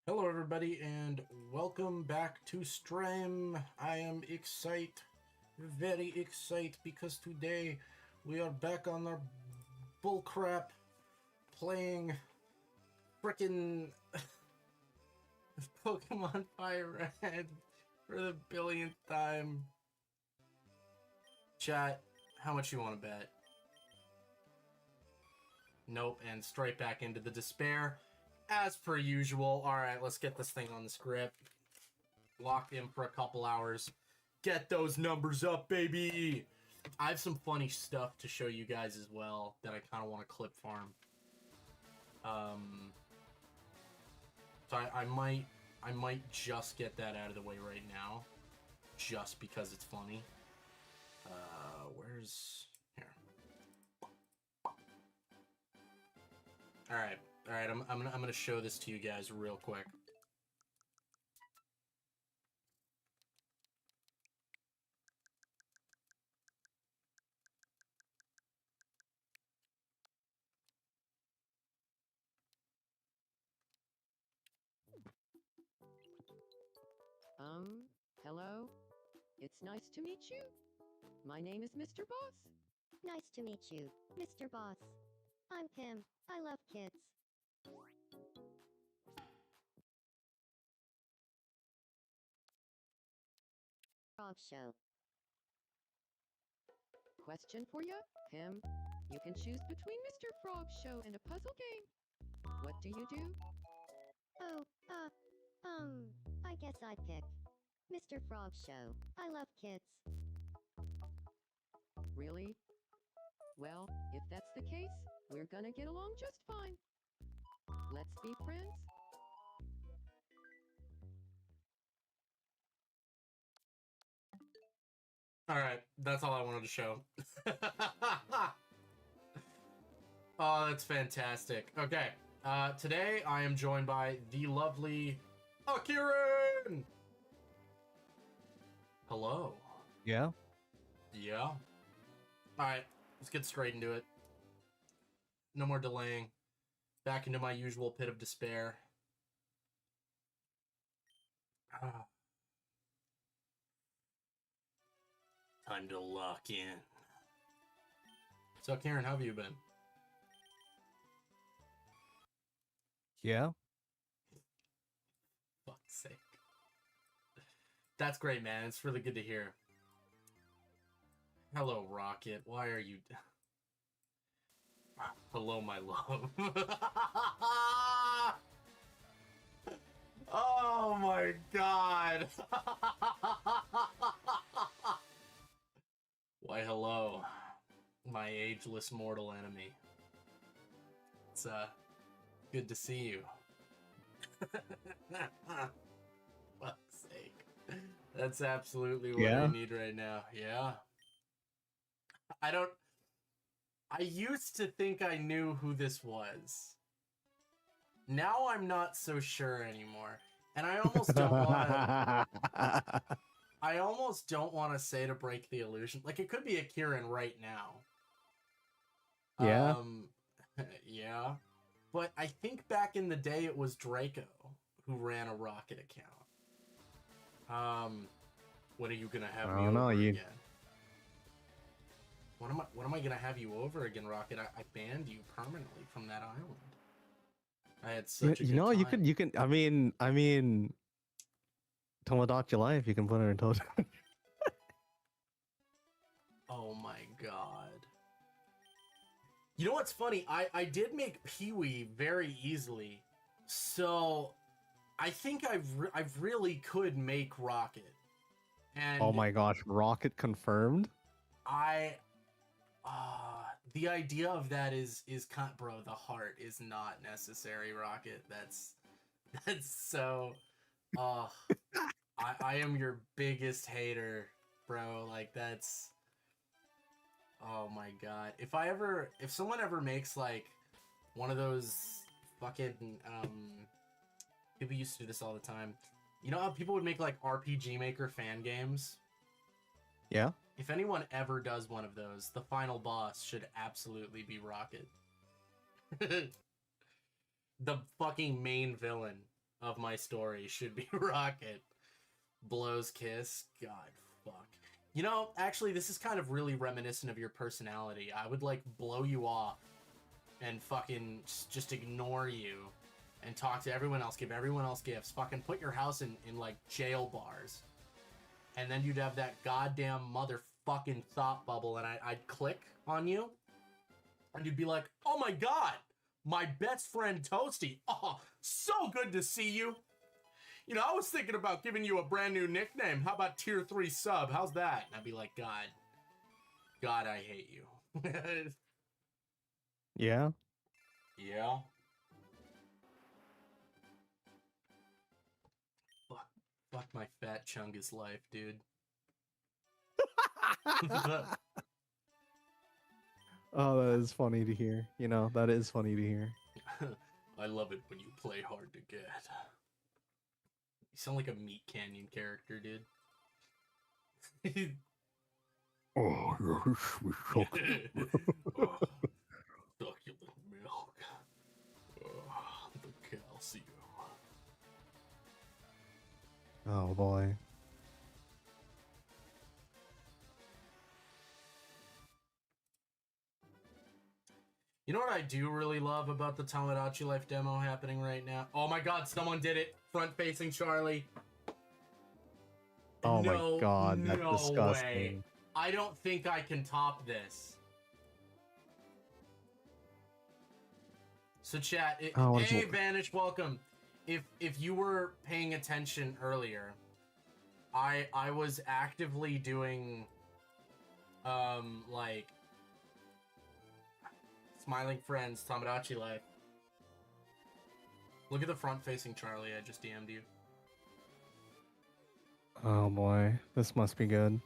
Hello, everybody, and welcome back to stream. I am very excited, because today we are back on our bullcrap playing frickin' Pokemon Fire Red for the billionth time. Chat, how much you want to bet? Nope, and straight back into the despair. As per usual. Alright, let's get this thing on the script. Locked in for a couple hours. Get those numbers up, baby! I have some funny stuff to show you guys as well that I kind of want to clip farm. So I might just get that out of the way right now, just because it's funny. Where's here? All right. I'm gonna show this to you guys real quick. Hello? It's nice to meet you. My name is Mr. Boss. Nice to meet you, Mr. Boss. I'm Kim. I love kids. Frog Show. Question for you, Kim. You can choose between Mr. Frog Show and a puzzle game. What do you do? Oh, I guess I'd pick Mr. Frog Show. I love kids. Really? Well, if that's the case, we're gonna get along just fine. Let's be friends. Alright, that's all I wanted to show. Oh, that's fantastic. Okay, today I am joined by the lovely Akiran! Hello. Yeah? Yeah. Alright, let's get straight into it. No more delaying. Back into my usual pit of despair. Time to lock in. So, Karen, how have you been? Yeah? Fuck's sake. That's great, man. It's really good to hear. Hello, Rocket. Why are you... Hello, my love. Oh my god. Why, hello, my ageless mortal enemy. It's good to see you. Fuck's sake. That's absolutely what I need right now. Yeah. I used to think I knew who this was. Now I'm not so sure anymore. And I almost don't want to... I almost don't want to say to break the illusion. Like, it could be a Kieran right now. Yeah? Yeah. But I think back in the day it was Draco who ran a Rocket account. When are you gonna have me over again? When am I gonna have you over again, Rocket? I banned you permanently from that island. I had such a good time. you can, I mean, Tomodachi Life, you can put her in total. Oh my god. You know what's funny? I did make Pee-wee very easily, so I think I really could make Rocket. And oh my gosh, Rocket confirmed? The idea of that is kind, bro, the heart is not necessary, Rocket. That's so, I am your biggest hater, bro. Like, that's, oh my god. If someone ever makes, like, one of those fucking, people used to do this all the time. You know how people would make, like, RPG Maker fan games? Yeah? If anyone ever does one of those, the final boss should absolutely be Rocket. The fucking main villain of my story should be Rocket. Blows kiss. God, fuck. You know, actually, this is kind of really reminiscent of your personality. I would, like, blow you off and fucking just ignore you and talk to everyone else, give everyone else gifts, fucking put your house in like, jail bars. And then you'd have that goddamn motherfucking thought bubble, and I'd click on you, and you'd be like, oh my god, my best friend Toasty. Oh, so good to see you. You know, I was thinking about giving you a brand new nickname. How about tier 3 sub? How's that? And I'd be like, God, I hate you. Yeah. Yeah. Fuck my fat Chungus life, dude. Oh, that is funny to hear. You know, that is funny to hear. I love it when you play hard to get. You sound like a Meat Canyon character, dude. Oh, you're sweet chocolate. Oh, succulent milk. Oh, the calcium. Oh boy. You know what I do really love about the Tamagotchi Life demo happening right now? Oh my god, someone did it! Front-facing Charlie. Oh my god, that's no disgusting. Way. I don't think I can top this. So chat, hey Vanish, welcome. If you were paying attention earlier, I was actively doing like Smiling Friends, Tamagotchi Life. Look at the front-facing Charlie I just DM'd you. Oh boy, this must be good.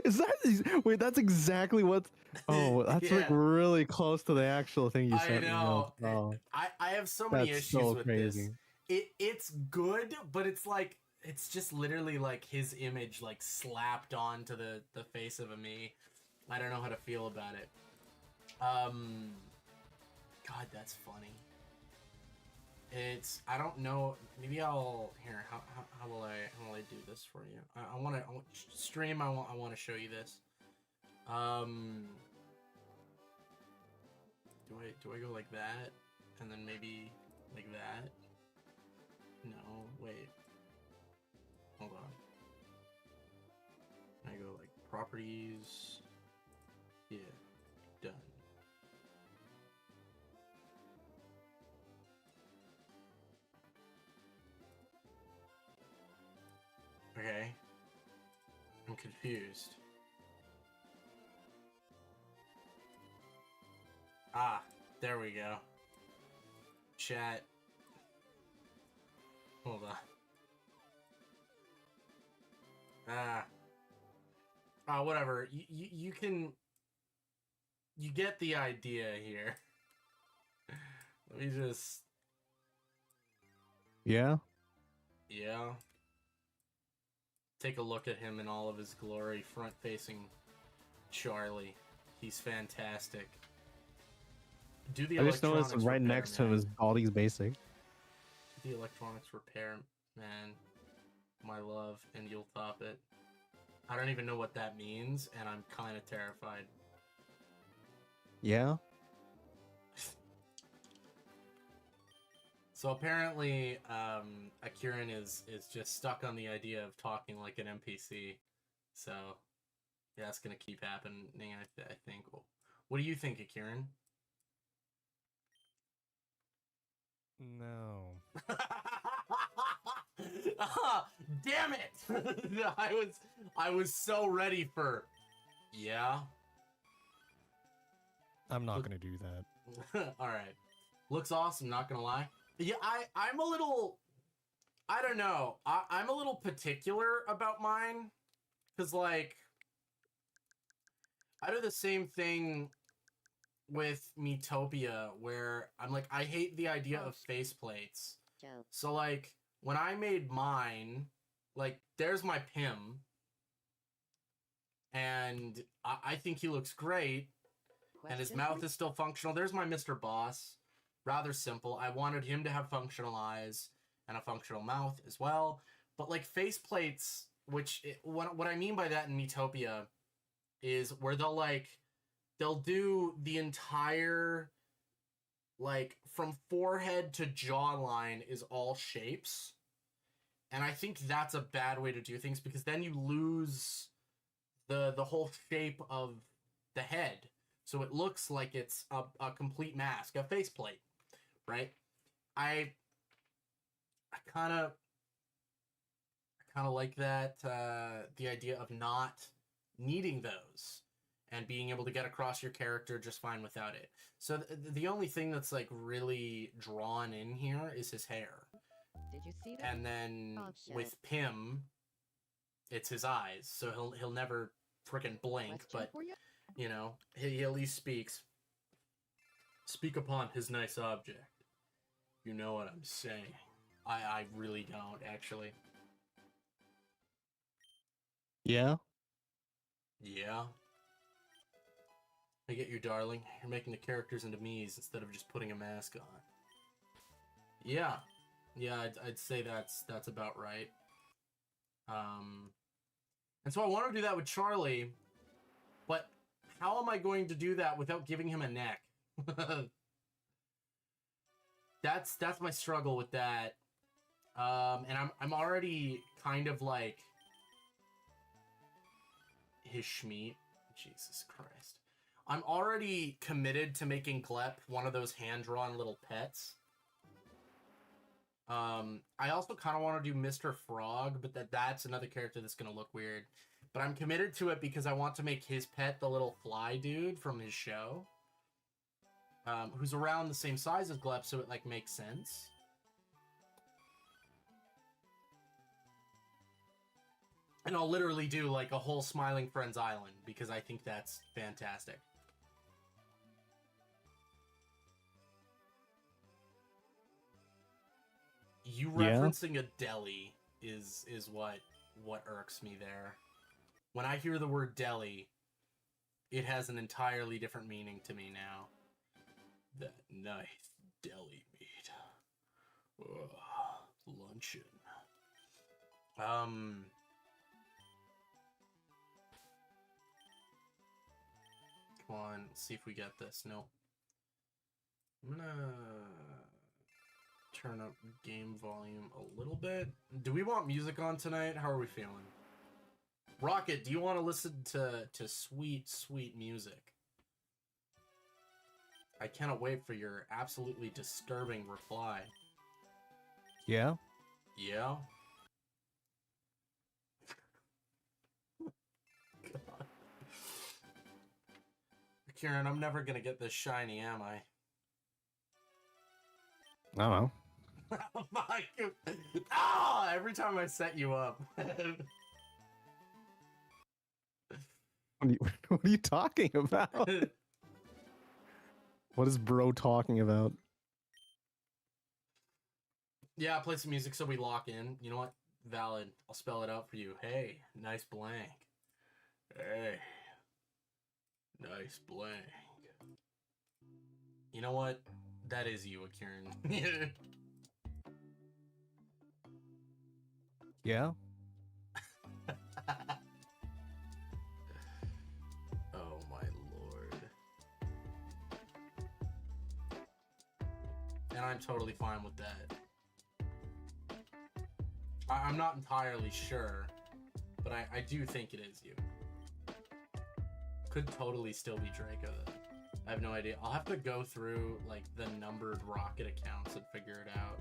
Is that wait? That's exactly what. Oh, that's Yeah. like really close to the actual thing you sent I know. me. Oh, I have so many that's issues so with crazy. this. It's good, but it's like it's just literally like his image like slapped onto the face of a me. I don't know how to feel about it. God, that's funny. It's I don't know. Maybe I'll here. How will I do this for you? I want to stream. I want to show you this. Do I go like that, and then maybe like that? No, wait. Hold on. I go like properties. Yeah, done. Okay. I'm confused. Ah, there we go. Chat. Hold on. Whatever. You can... You get the idea here. Let me just... Yeah? Yeah. Take a look at him in all of his glory, front-facing Charlie. He's fantastic. Do the I just electronics noticed right repair, next to him man. is Baldi's Basic. Do the electronics repair, man. My love, and you'll top it. I don't even know what that means, and I'm kind of terrified. Yeah? So apparently, Akiran is just stuck on the idea of talking like an NPC. So, yeah, it's gonna keep happening, I think. What do you think, Akiran? No. Ah, damn it! I was so ready for... Yeah? I'm not gonna do that. Alright. Looks awesome, not gonna lie. Yeah, I'm a little... I don't know. I'm a little particular about mine. Because, like... I do the same thing with Metopia, where I'm like, I hate the idea of faceplates. Joe. So, like, when I made mine, like, there's my Pim. And I think he looks great. And his Question, mouth please? is still functional. There's my Mr. Boss. rather simple. I wanted him to have functional eyes and a functional mouth as well. But like face plates, what I mean by that in Miitopia is where they'll do the entire, like, from forehead to jawline is all shapes. And I think that's a bad way to do things, because then you lose the whole shape of the head. So it looks like it's a complete mask, a faceplate, right? I kind of like that, the idea of not needing those and being able to get across your character just fine without it. So the only thing that's like really drawn in here is his hair. Did you see that? And then Oh, shit. with Pim, it's his eyes. So he'll never freaking blink, Question but for you? you know, he at least speaks. Speak upon his nice object. You know what I'm saying. I really don't, actually. Yeah. Yeah. I get you, darling. You're making the characters into me's instead of just putting a mask on. Yeah. Yeah, I'd say that's about right. And so I want to do that with Charlie, but how am I going to do that without giving him a neck? That's my struggle with that. And I'm already kind of like his schmeat. Jesus Christ. I'm already committed to making Glep one of those hand-drawn little pets. I also kind of want to do Mr. Frog, but that's another character that's going to look weird. But I'm committed to it because I want to make his pet the little fly dude from his show. Who's around the same size as Glep, so it, like, makes sense. And I'll literally do, like, a whole Smiling Friends Island, because I think that's fantastic. You referencing a deli is what irks me there. When I hear the word deli, it has an entirely different meaning to me now. That nice deli meat. Ugh, luncheon. Come on, see if we get this. Nope. I'm gonna turn up game volume a little bit. Do we want music on tonight? How are we feeling? Rocket, do you want to listen to sweet, sweet music? I cannot wait for your absolutely disturbing reply. Yeah. Yeah? God. Kieran, I'm never gonna get this shiny, am I? I don't know. Fuck. Ah, every time I set you up. What are you talking about? What is bro talking about? Yeah, play some music so we lock in. You know what? Valid. I'll spell it out for you. Hey, nice blank. Hey, nice blank. You know what? That is you, Kieran. Yeah. Oh my lord. And I'm totally fine with that. I'm not entirely sure, but I do think it is you. Could totally still be Draco, though. I have no idea. I'll have to go through, like, the numbered Rocket accounts and figure it out.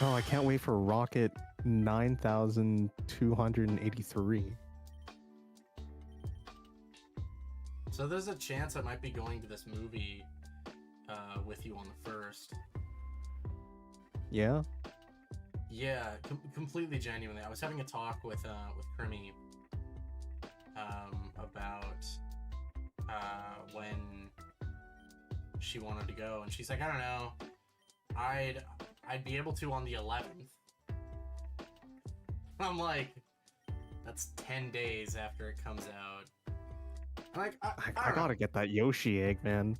Oh, I can't wait for Rocket 9283. So there's a chance I might be going to this movie with you on the 1st. Yeah. Yeah, completely genuinely. I was having a talk with Krimi about when she wanted to go, and she's like, I don't know, I'd be able to on the 11th. I'm like, That's 10 days after it comes out. Like, I I don't know. gotta get that Yoshi egg, man.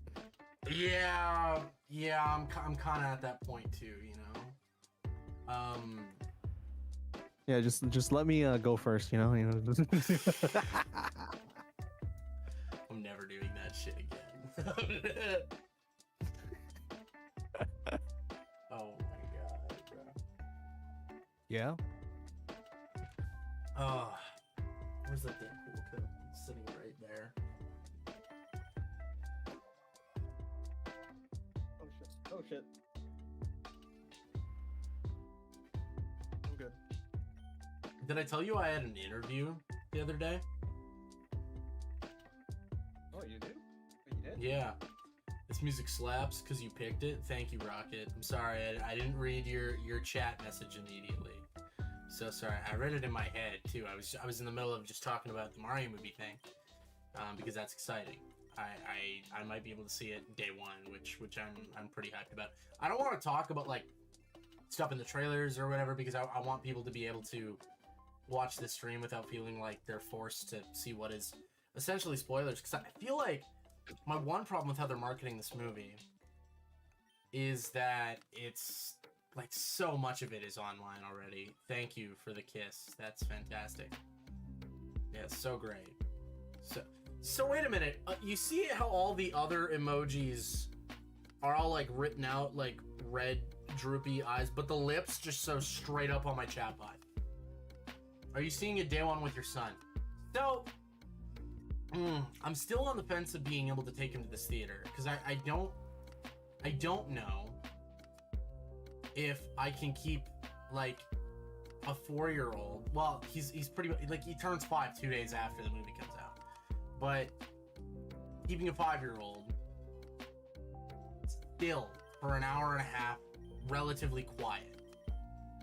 Yeah, I'm kind of at that point too, you know. Yeah, just let me go first, you know. I'm never doing that shit again. Oh my god, bro. Yeah. Oh, where's that Deadpool cup? It's sitting right there. Oh shit. Oh shit. I'm good. Did I tell you I had an interview the other day? Oh, you do? You did? Yeah. This music slaps because you picked it. Thank you, Rocket. I'm sorry, I didn't read your chat message immediately. So sorry. I read it in my head too. I was in the middle of just talking about the Mario movie thing, because that's exciting. I might be able to see it day one, which I'm pretty hyped about. I don't want to talk about like stuff in the trailers or whatever because I want people to be able to watch this stream without feeling like they're forced to see what is essentially spoilers. Because I feel like my one problem with how they're marketing this movie is that it's like so much of it is online already. Thank you for the kiss. That's fantastic. Yeah, it's so great. So wait a minute. You see how all the other emojis are all like written out like red droopy eyes, but the lips just so straight up on my chat bot. Are you seeing it day one with your son? So I'm still on the fence of being able to take him to this theater because I don't know if I can keep like a 4-year-old. Well, he's pretty like he turns 5 2 days after the movie comes out, but keeping a 5-year-old still for an hour and a half relatively quiet.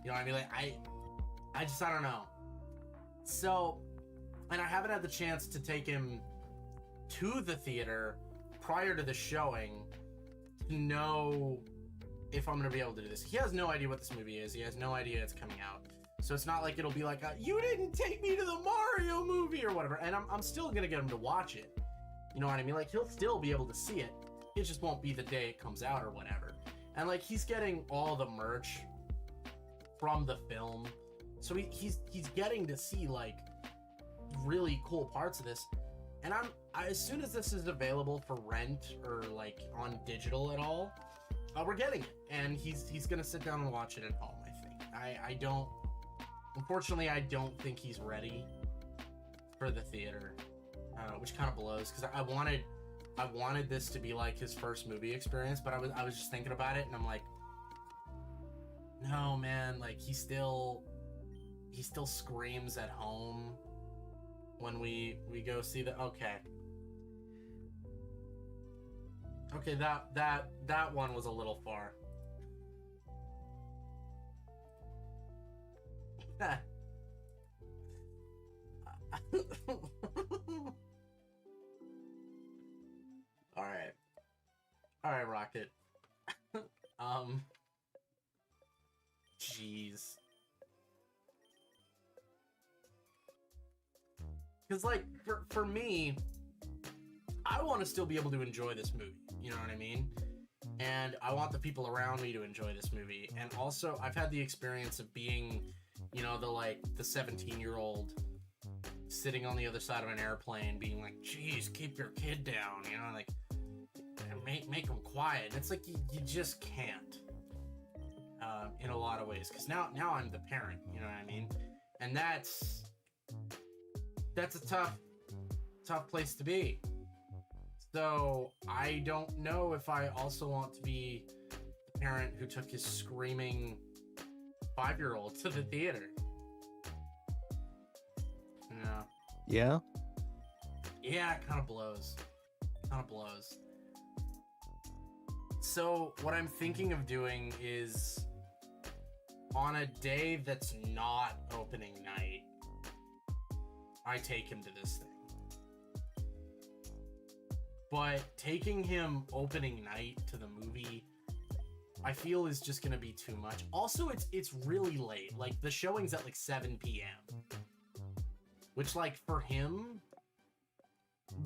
You know what I mean? Like I don't know. So, and I haven't had the chance to take him to the theater prior to the showing to know if I'm gonna be able to do this. He has no idea what this movie is. He has no idea it's coming out. So it's not like it'll be like, you didn't take me to the Mario movie or whatever. And I'm still gonna get him to watch it. You know what I mean? Like he'll still be able to see it. It just won't be the day it comes out or whatever. And like he's getting all the merch from the film. So he's getting to see like really cool parts of this. And as soon as this is available for rent or like on digital at all, we're getting it. And he's gonna sit down and watch it at home, I think. Unfortunately, I don't think he's ready for the theater, which kind of blows because I wanted this to be like his first movie experience, but I was just thinking about it and I'm like, no man, like he still screams at home when we go see the okay, that one was a little far. all right, Rocket. Jeez. Because like for me, I want to still be able to enjoy this movie. You know what I mean? And I want the people around me to enjoy this movie. And also, I've had the experience of being, you know, the 17-year-old sitting on the other side of an airplane, being like, "Geez, keep your kid down," you know, like make them quiet. And it's like you just can't, in a lot of ways. Because now I'm the parent. You know what I mean? And that's a tough place to be. So I don't know if I also want to be the parent who took his screaming 5-year-old to the theater. No. Yeah? Yeah, it kind of blows. So what I'm thinking of doing is on a day that's not opening night, I take him to this thing. But taking him opening night to the movie, I feel is just gonna be too much. Also, it's really late. Like the showing's at like 7 p.m. which like for him,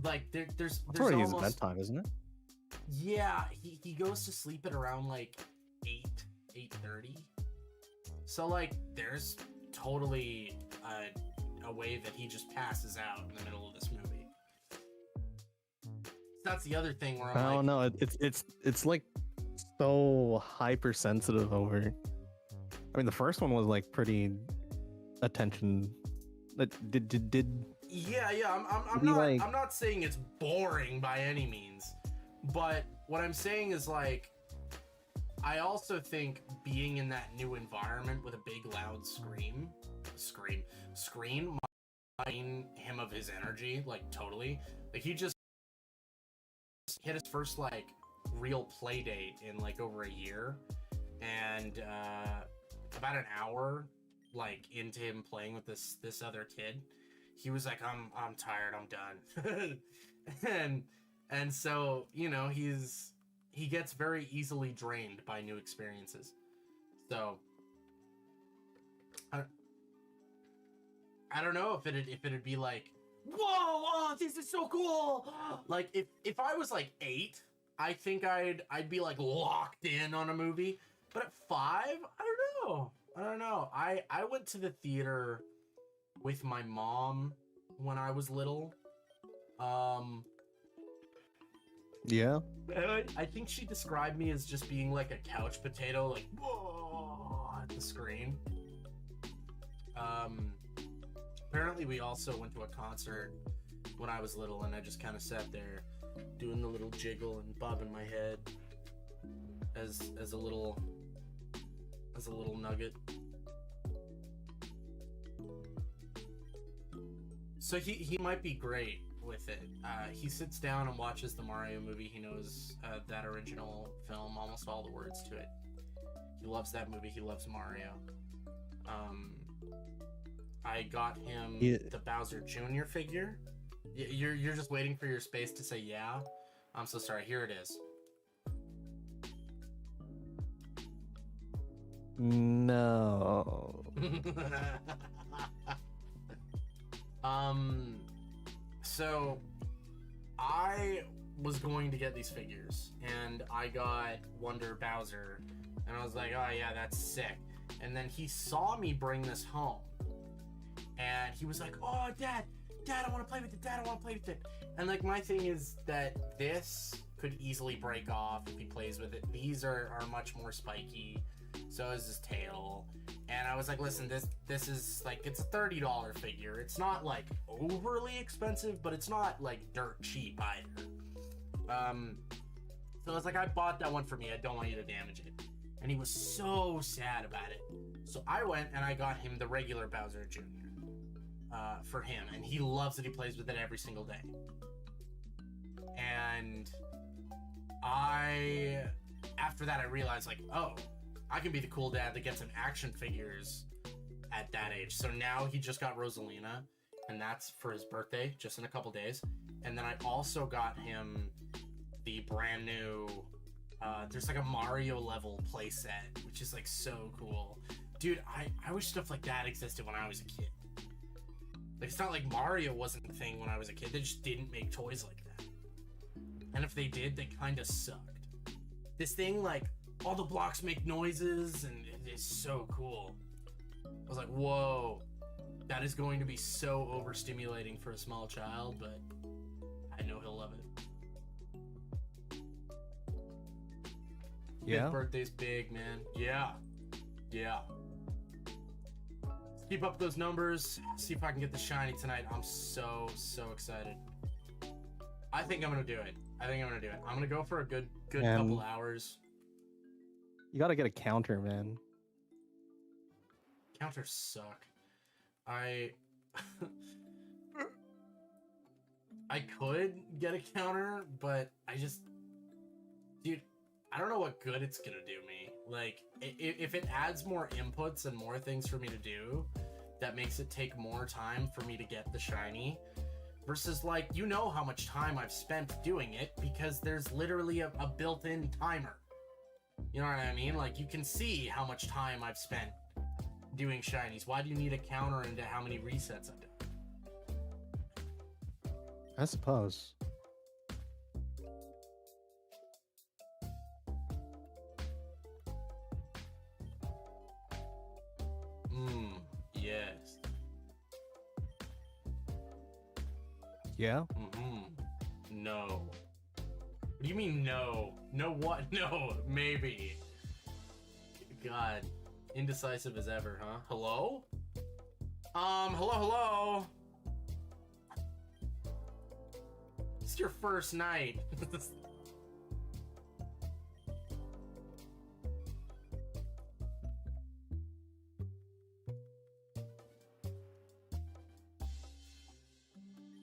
like there's That's already his almost bedtime, isn't it? yeah, he goes to sleep at around like 8:30. So like there's totally a way that he just passes out in the middle of this movie. That's the other thing where I'm I don't know. It's like so hypersensitive over. I mean, the first one was like pretty attention. That did yeah, Did he, like- I'm not saying it's boring by any means, but what I'm saying is like I also think being in that new environment with a big loud screen might drain him of his energy, like totally. Like he just hit his first like real play date in like over a year, and about an hour like into him playing with this other kid, he was like, I'm tired, I'm done. and so, you know, he gets very easily drained by new experiences. So I don't know if it'd be like, whoa, oh, this is so cool. Like if I was like 8, I think I'd be like locked in on a movie. But at 5, I don't know. I went to the theater with my mom when I was little. yeah. I think she described me as just being like a couch potato, like whoa at the screen. Apparently we also went to a concert when I was little, and I just kind of sat there doing the little jiggle and bobbing my head as a little nugget. So he might be great with it. He sits down and watches the Mario movie. He knows that original film, almost all the words to it. He loves that movie. He loves Mario. I got him the Bowser Jr. figure. You're just waiting for your space to say yeah. I'm so sorry. Here it is. No. So I was going to get these figures, and I got Wonder Bowser, and I was like, oh yeah, that's sick. And then he saw me bring this home, and he was like, oh Dad, I want to play with it, Dad, I want to play with it. And like my thing is that this could easily break off if he plays with it. These are much more spiky, so is his tail. And I was like, listen, this is like, it's a $30 figure. It's not like overly expensive, but it's not like dirt cheap either. So I was like, I bought that one for me. I don't want you to damage it. And he was so sad about it. So I went and I got him the regular Bowser Jr. For him. And he loves it. He plays with it every single day. And after that, I realized like, oh, I can be the cool dad that gets him action figures at that age. So now he just got Rosalina, and that's for his birthday, just in a couple days. And then I also got him the brand new, there's like a Mario level playset, which is like so cool. Dude, I wish stuff like that existed when I was a kid. Like, it's not like Mario wasn't the thing when I was a kid. They just didn't make toys like that. And if they did, they kind of sucked. This thing, like, all the blocks make noises, and it is so cool. I was like, whoa, that is going to be so overstimulating for a small child, but I know he'll love it. Yeah. His birthday's big, man. Yeah. Let's keep up those numbers. See if I can get the shiny tonight. I'm so excited. I think I'm gonna do it. I'm gonna go for a good couple hours. You gotta get a counter, man. Counters suck. I could get a counter, but dude, I don't know what good it's gonna do me. Like, if it adds more inputs and more things for me to do, that makes it take more time for me to get the shiny. Versus, like, you know how much time I've spent doing it, because there's literally a built-in timer. You know what I mean? Like, you can see how much time I've spent doing shinies. Why do you need a counter into how many resets I've done? I suppose. Yes. Yeah. No. What do you mean no? No what? No, maybe. God. Indecisive as ever, huh? Hello? Hello? It's your first night.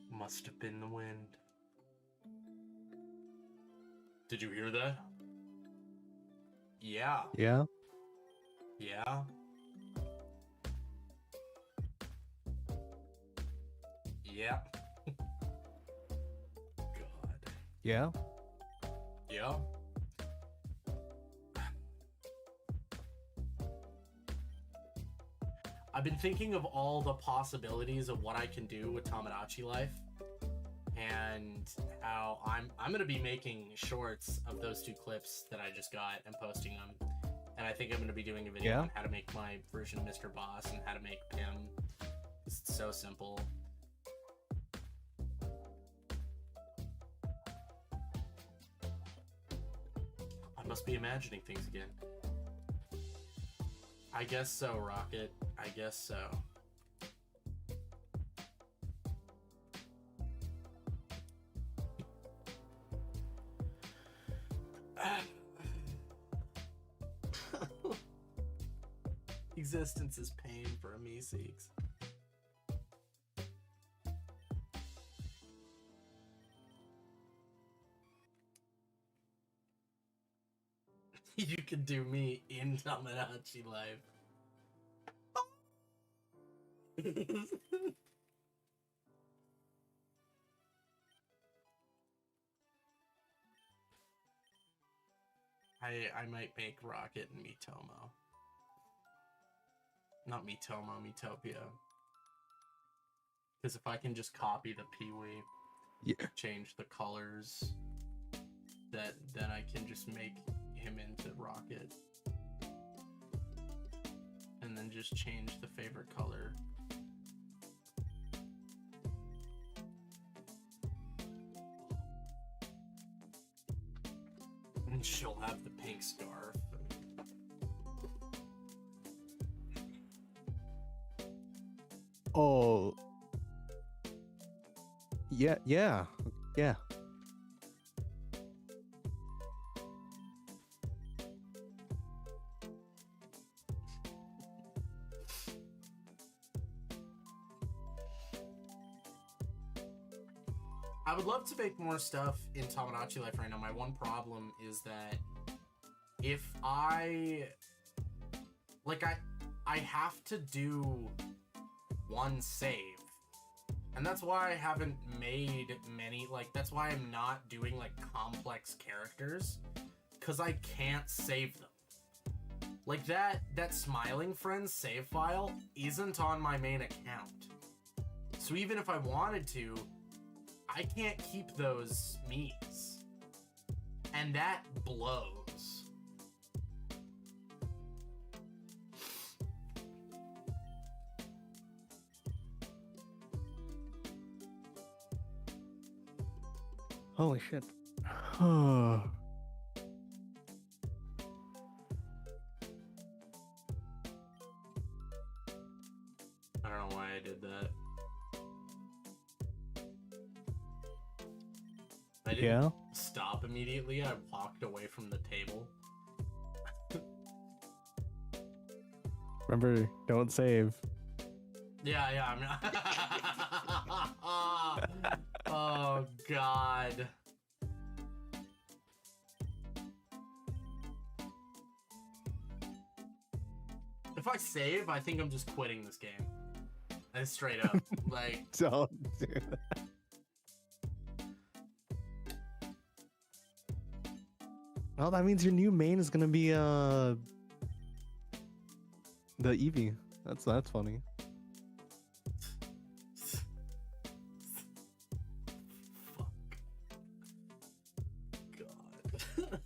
Must have been the wind. Did you hear that? Yeah. Yeah. Yeah. Yeah. God. Yeah. Yeah. I've been thinking of all the possibilities of what I can do with Tamagotchi life, and how I'm gonna be making shorts of those 2 clips that I just got and posting them. And I think I'm gonna be doing a video Yeah. on how to make my version of Mr. Boss and how to make Pim. It's so simple. I must be imagining things again. I guess so, Rocket. I guess so. Existence is pain for a Meeseeks. You can do me in Tamagotchi life. I might make Rocket and Mitomo. Not Mitomo, Metopia. Because if I can just copy the Peewee, Yeah. change the colors, then I can just make him into Rocket. And then just change the favorite color. And she'll have the pink scarf. Oh. Yeah. Yeah. Yeah. I would love to make more stuff in Tamagotchi life right now. My one problem is that if I have to do one save. And that's why I haven't made many, that's why I'm not doing complex characters, cuz I can't save them. Like that Smiling Friends save file isn't on my main account. So even if I wanted to, I can't keep those me's. And that blows. Holy shit. Oh. I don't know why I did that. I didn't Yeah. stop immediately. I walked away from the table. Remember, don't save. Yeah, I'm not. Oh, God. If I save, I think I'm just quitting this game. That's straight up. Don't do that. Well, that means your new main is gonna be the Eevee. That's funny. Alright.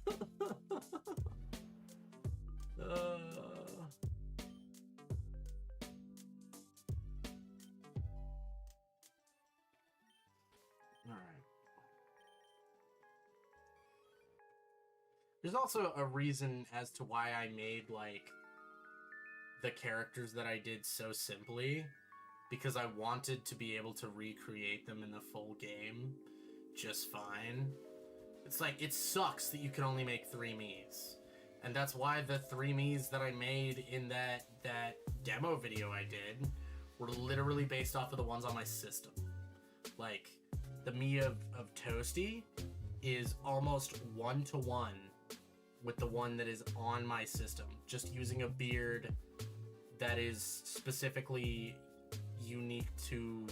There's also a reason as to why I made, like, the characters that I did so simply, because I wanted to be able to recreate them in the full game just fine. It's like, it sucks that you can only make 3 Miis. And that's why the 3 Miis that I made in that demo video I did were literally based off of the ones on my system. Like, the Mii of Toasty is almost 1-to-1 with the one that is on my system, just using a beard that is specifically unique to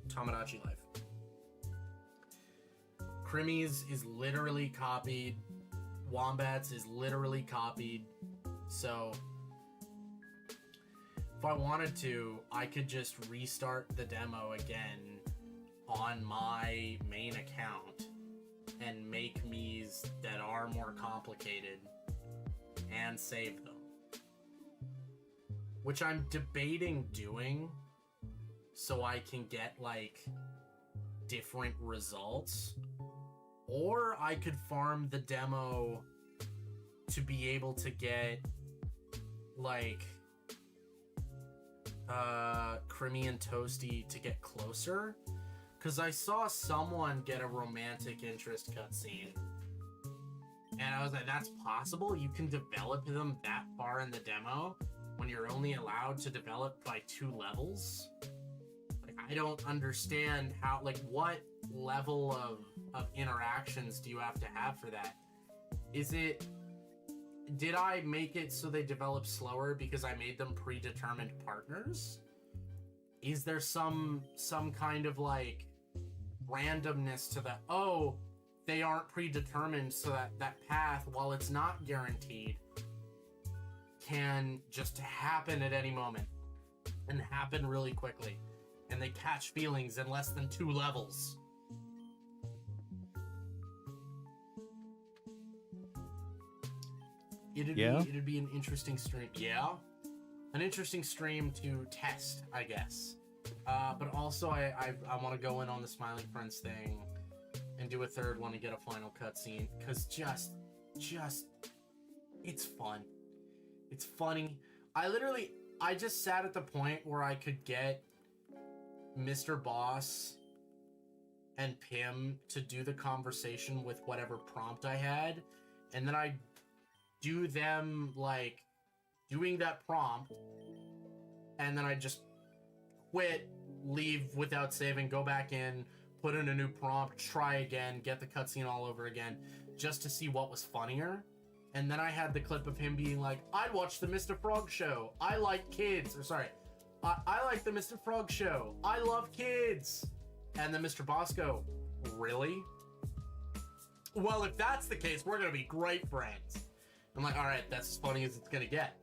Tamagotchi life. Crimmy's is literally copied. Wombat's is literally copied. So if I wanted to, I could just restart the demo again on my main account and make Mii's that are more complicated and save them. Which I'm debating doing so I can get, like, different results. Or I could farm the demo to be able to get, like, Crimmy and Toasty to get closer. Because I saw someone get a romantic interest cutscene. And I was like, that's possible? You can develop them that far in the demo when you're only allowed to develop by 2 levels? Like, I don't understand how, like, what level of interactions do you have to have for that? Did I make it so they develop slower because I made them predetermined partners? Is there some kind of, like, randomness to that? Oh, they aren't predetermined, so that path, while it's not guaranteed, can just happen at any moment and happen really quickly, and they catch feelings in less than 2 levels. It'd be an interesting stream. Yeah, an interesting stream to test, I guess. But also, I want to go in on the Smiling Friends thing and do a 3rd one and get a final cutscene, because just it's fun. It's funny. I just sat at the point where I could get Mr. Boss and Pim to do the conversation with whatever prompt I had, and then I'd do them, like, doing that prompt, and then I just quit, leave without saving, go back in, put in a new prompt, try again, get the cutscene all over again, just to see what was funnier. And then I had the clip of him being like, I watched the Mr. Frog show. I like kids. Or sorry, I like the Mr. Frog show. I love kids. And then Mr. Bosco, really? Well, if that's the case, we're going to be great friends. I'm like, all right, that's as funny as it's going to get.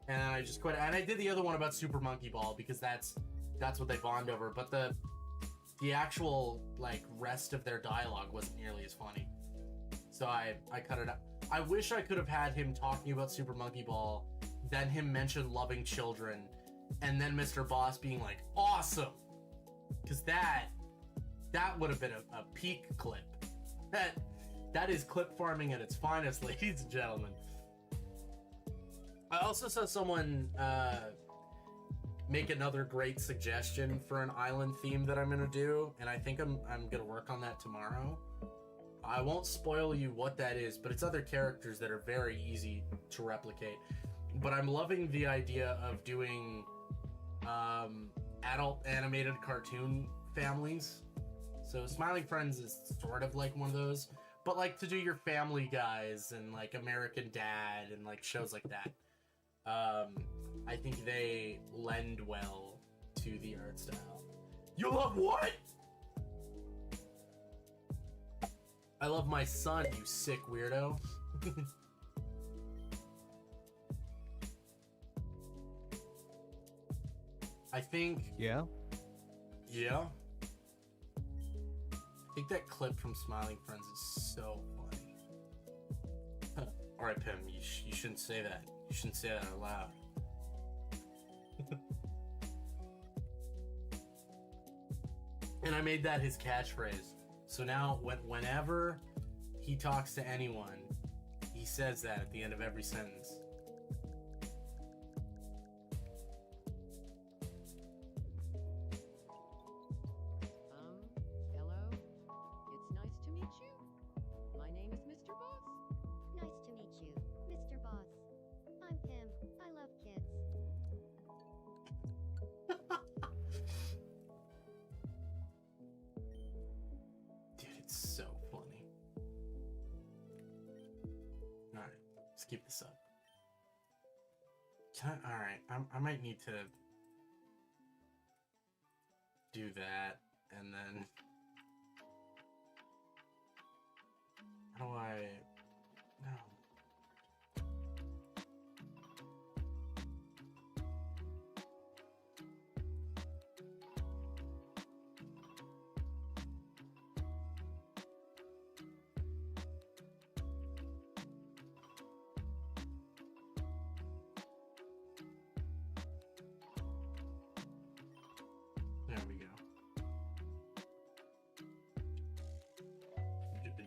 And I just quit. And I did the other one about Super Monkey Ball because that's what they bond over. But the actual, like, rest of their dialogue wasn't nearly as funny. So I cut it out. I wish I could have had him talking about Super Monkey Ball, then him mention loving children, and then Mr. Boss being like, awesome! Because that would have been a peak clip. That is clip farming at its finest, ladies and gentlemen. I also saw someone make another great suggestion for an island theme that I'm gonna do, and I think I'm gonna work on that tomorrow. I won't spoil you what that is, but it's other characters that are very easy to replicate. But I'm loving the idea of doing adult animated cartoon families. So Smiling Friends is sort of like one of those, but like to do your Family Guys and like American Dad and like shows like that. I think they lend well to the art style. You love what? I love my son, you sick weirdo. I think... Yeah? Yeah? I think that clip from Smiling Friends is so funny. All right, Pim, you shouldn't say that. You shouldn't say that out loud. And I made that his catchphrase. So now, whenever he talks to anyone, he says that at the end of every sentence. Hello? It's nice to meet you. My name is Mr. Boss. Nice to meet you, Mr. Boss. I'm Pim. I love kids. Dude, it's so funny. Alright, let's keep this up. Alright, I might need to do that, and then... How do I... No. There we go.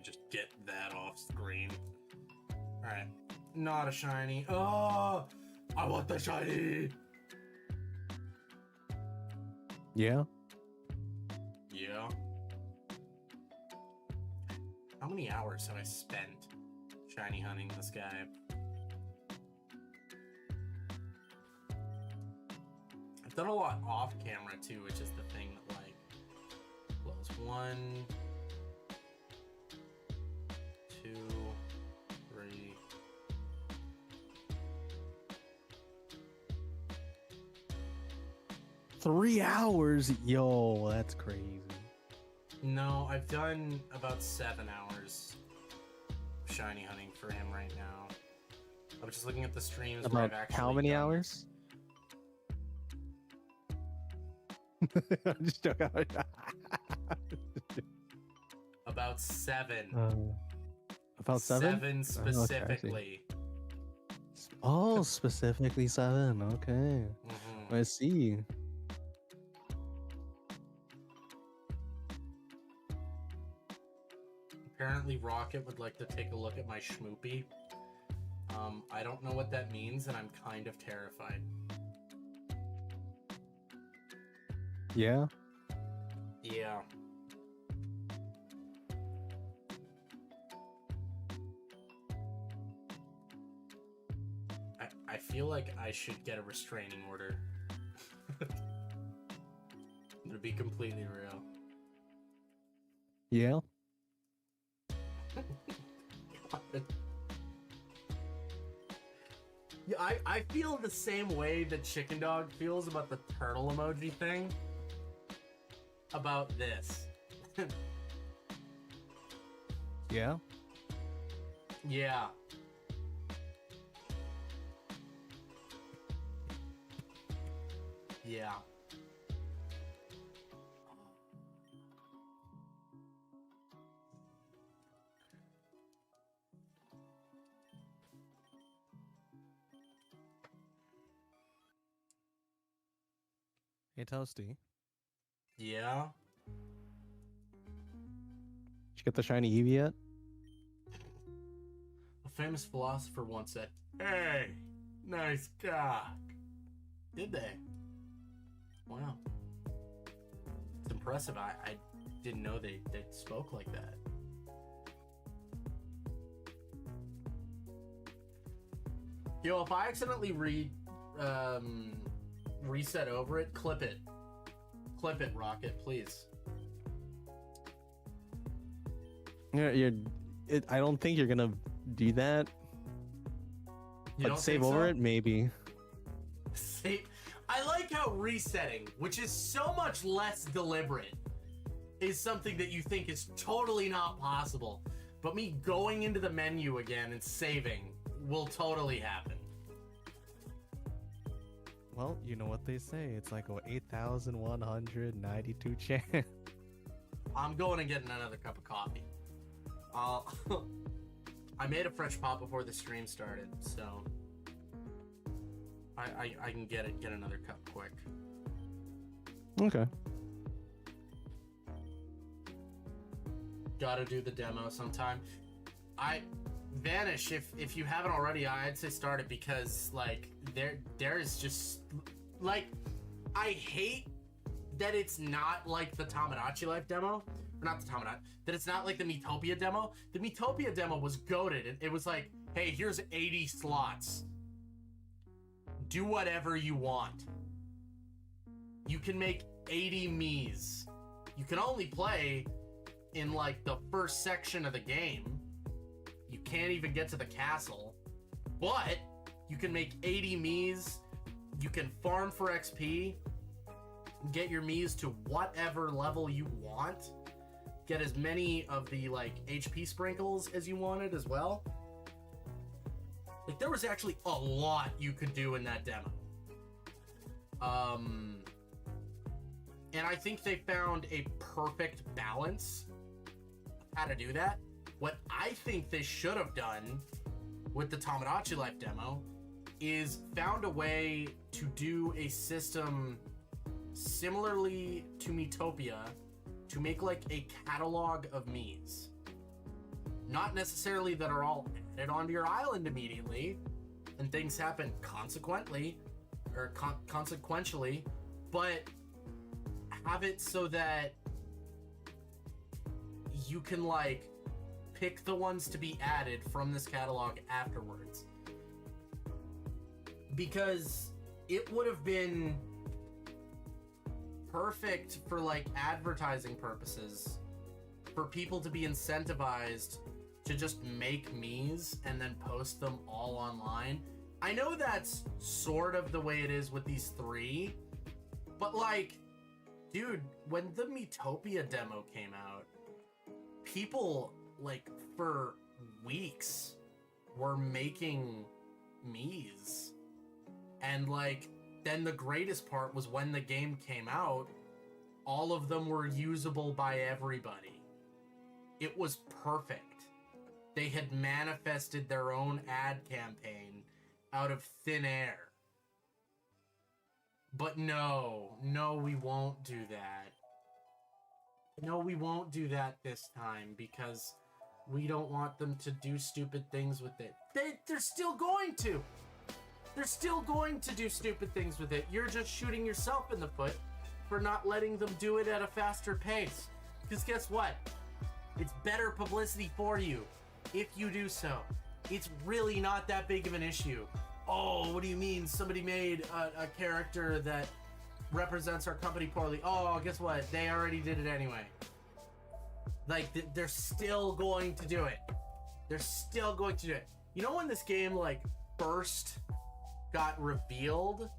Just get that off screen. Alright. Not a shiny. Oh! I want the shiny! Yeah. Yeah. How many hours have I spent shiny hunting this guy? I've done a lot off camera too, which is the thing that like blows. 1, 2, 3. Three hours? Yo, that's crazy. No, I've done about 7 hours of shiny hunting for him right now. I was just looking at the streams where I've About actually how many done hours? I'm just joking. about 7. About 7? 7 I see. specifically. Oh, specifically 7. Okay. Mhm. I see. Apparently Rocket would like to take a look at my schmoopy. I don't know what that means, and I'm kind of terrified. Yeah. Yeah. I feel like I should get a restraining order. To be completely real. Yeah. Yeah, I feel the same way that Chicken Dog feels about the turtle emoji thing. About this. Yeah. Yeah. Yeah. Hey, Toasty. Yeah. Did you get the shiny Eevee yet? A famous philosopher once said, "Hey, nice cock." Did they? Wow. It's impressive. I didn't know they spoke like that. Yo, if I accidentally reset over it, clip it. Clip it, Rocket, please. I don't think you're gonna do that. You But don't save think over so? it, maybe. See, I like how resetting, which is so much less deliberate, is something that you think is totally not possible. But me going into the menu again and saving will totally happen. Well, you know what they say. It's like a 8,192 chance. I'm going and getting another cup of coffee. I'll I made a fresh pot before the stream started, so I can get another cup quick. Okay. Gotta do the demo sometime. Vanish, if you haven't already, I'd say start it, because like there is just like, I hate that it's not like the Tamagotchi Life demo, or not the Tamagotchi, that it's not like the Miitopia demo. The Miitopia demo was goated. It was like, hey, here's 80 slots. Do whatever you want. You can make 80 Miis. You can only play in like the first section of the game. You can't even get to the castle, but you can make 80 Miis. You can farm for XP, get your Miis to whatever level you want, get as many of the like HP sprinkles as you wanted as well. Like, there was actually a lot you could do in that demo. And I think they found a perfect balance how to do that. What I think they should have done with the Tamagotchi Life demo is found a way to do a system similarly to Miitopia, to make like a catalog of Miis. Not necessarily that are all added onto your island immediately, and things happen consequently, or consequentially, but have it so that you can like pick the ones to be added from this catalog afterwards. Because it would have been perfect for like advertising purposes, for people to be incentivized to just make Miis and then post them all online. I know that's sort of the way it is with these three, but like, dude, when the Miitopia demo came out, people like for weeks were making Miis. And like, then the greatest part was when the game came out, all of them were usable by everybody. It was perfect. They had manifested their own ad campaign out of thin air. But no, we won't do that. No, we won't do that this time, because we don't want them to do stupid things with it. They're still going to. They're still going to do stupid things with it. You're just shooting yourself in the foot for not letting them do it at a faster pace. Because guess what? It's better publicity for you if you do so. It's really not that big of an issue. Oh, what do you mean somebody made a character that represents our company poorly? Oh, guess what? They already did it anyway. Like, they're still going to do it. They're still going to do it. You know when this game, like, first got revealed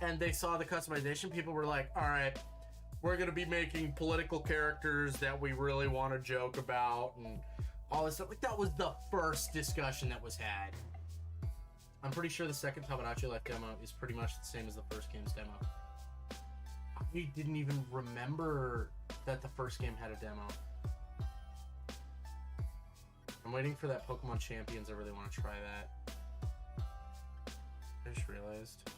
and they saw the customization, people were like, all right, we're going to be making political characters that we really want to joke about and all this stuff. Like, that was the first discussion that was had. I'm pretty sure the second Tamagotchi Life demo is pretty much the same as the first game's demo. I didn't even remember that the first game had a demo. I'm waiting for that Pokemon Champions. I really want to try that. I just realized.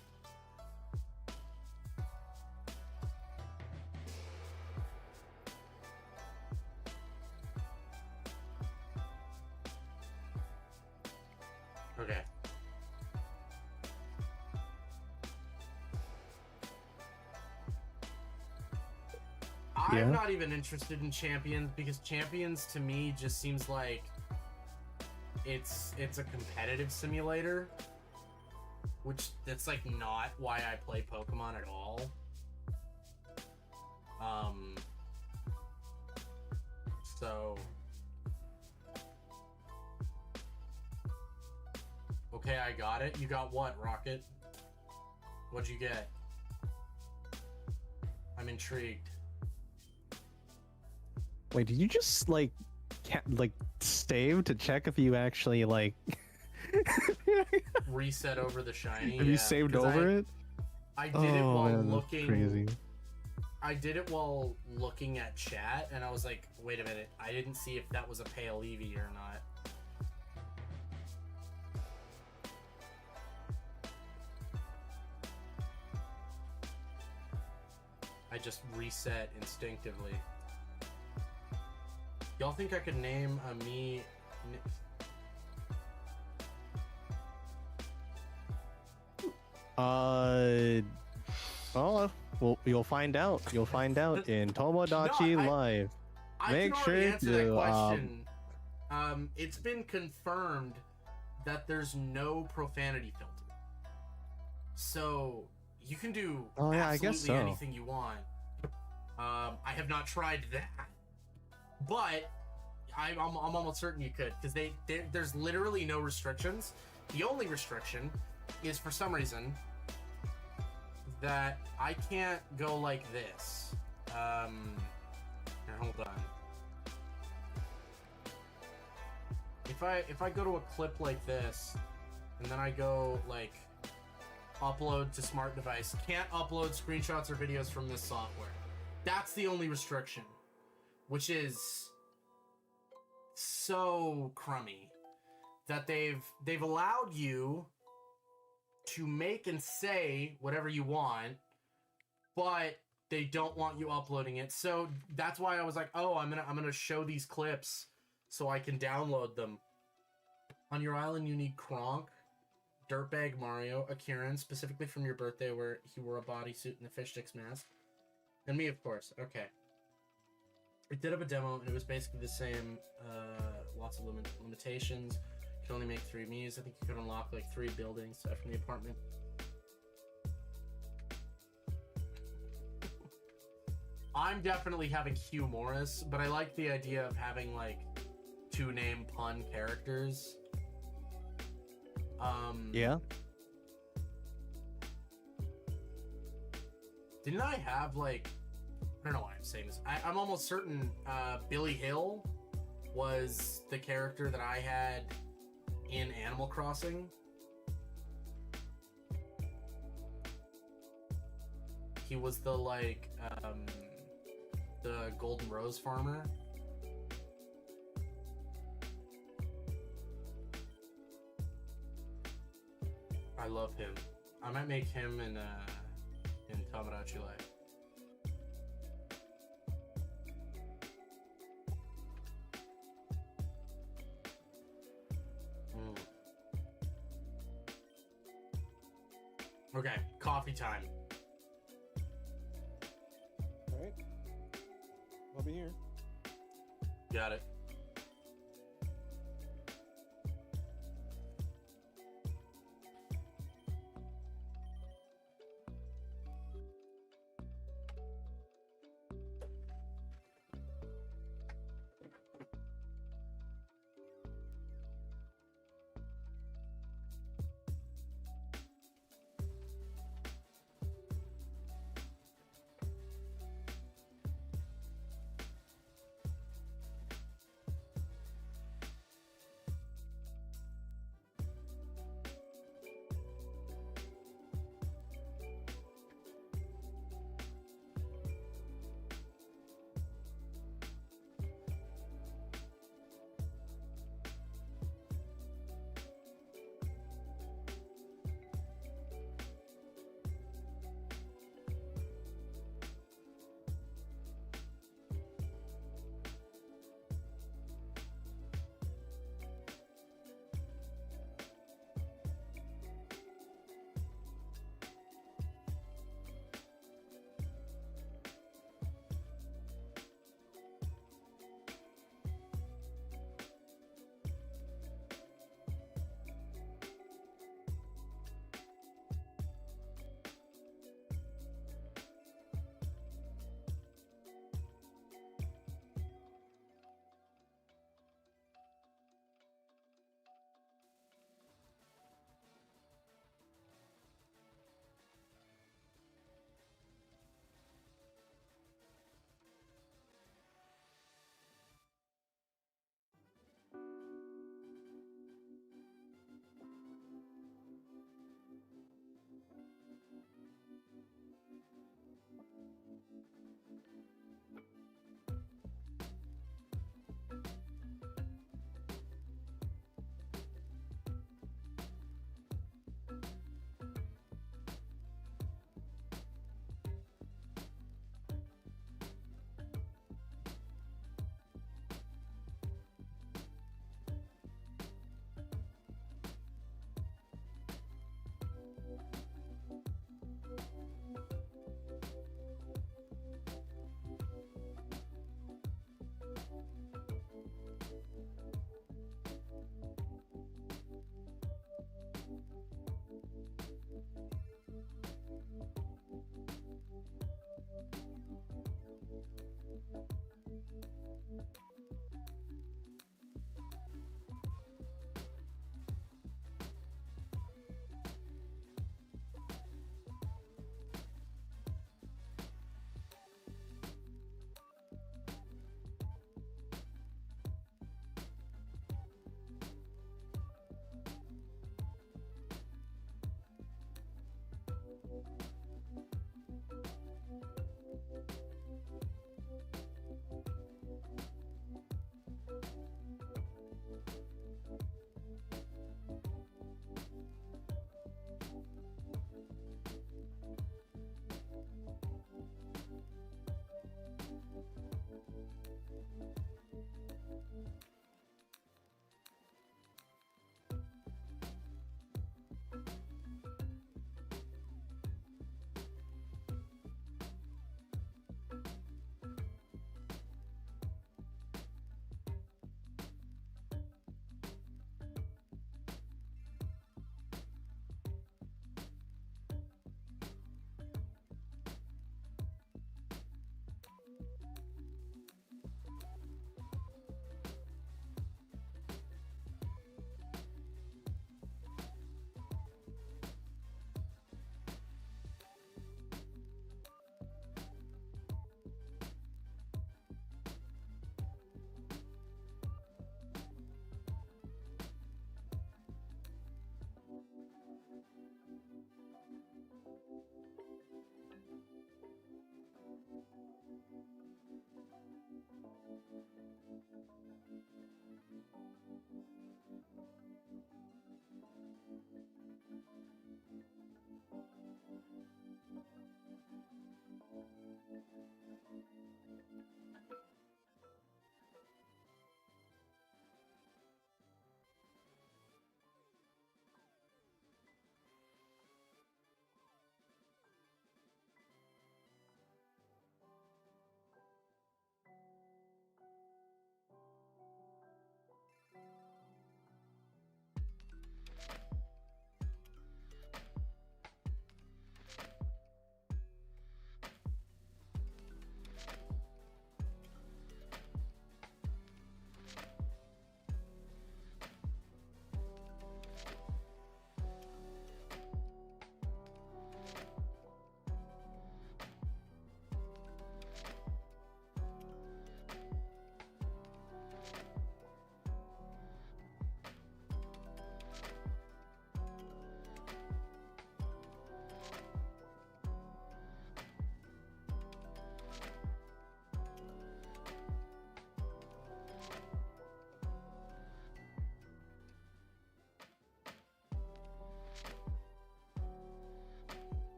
Okay. I'm not even interested in Champions, because Champions to me just seems like it's a competitive simulator, which that's like not why I play Pokemon at all. So okay, I got it. You got what, Rocket? What'd you get? I'm intrigued. Wait, did you just like save to check if you actually like reset over the shiny? Have you saved over it? I did it while man, that's looking. crazy. I did it while looking at chat, and I was like, wait a minute, I didn't see if that was a pale Eevee or not. I just reset instinctively. Y'all think I could name a me? Well, you'll find out. You'll find out in Tomodachi No, Live. I Make can sure already answer that to, question. It's been confirmed that there's no profanity filter, so you can do Oh, yeah, I absolutely guess so. anything you want. I have not tried that, but I'm almost certain you could, because there's literally no restrictions. The only restriction is, for some reason, that I can't go like this. Here, hold on. If I go to a clip like this, and then I go like upload to smart device, can't upload screenshots or videos from this software. That's the only restriction, which is so crummy that they've allowed you to make and say whatever you want, but they don't want you uploading it. So that's why I was like, oh, I'm gonna show these clips so I can download them. On your island, you need Kronk, Dirtbag Mario, Akiran, specifically from your birthday where he wore a bodysuit and a fish sticks mask. And me, of course. Okay. It did have a demo, and it was basically the same. Lots of limitations. You can only make 3 Miis. I think you could unlock like 3 buildings from the apartment. I'm definitely having Hugh Morris, but I like the idea of having like 2 name pun characters. Yeah. Didn't I have like, I don't know why I'm saying this. I'm almost certain Billy Hill was the character that I had in Animal Crossing. He was the like the Golden Rose farmer. I love him. I might make him in Tomodachi Life. Okay, coffee time. All right. I'll be here. Got it.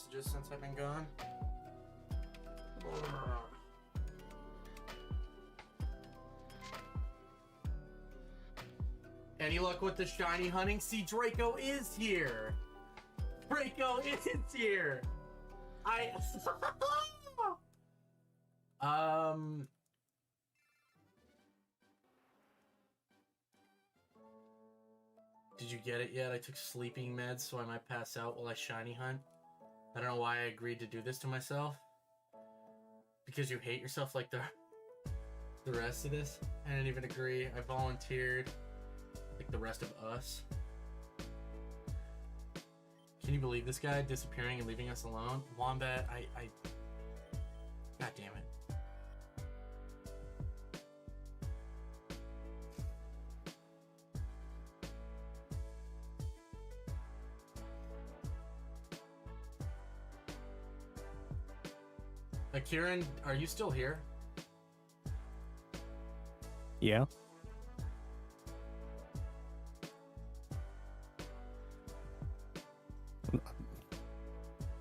messages since I've been gone. Any luck with the shiny hunting? See, Draco is here. Draco is here. Did you get it yet? I took sleeping meds so I might pass out while I shiny hunt. I don't know why I agreed to do this to myself. Because you hate yourself like the rest of this? I didn't even agree. I volunteered like the rest of us. Can you believe this guy disappearing and leaving us alone? Wombat, God damn it. Kieran, are you still here? Yeah.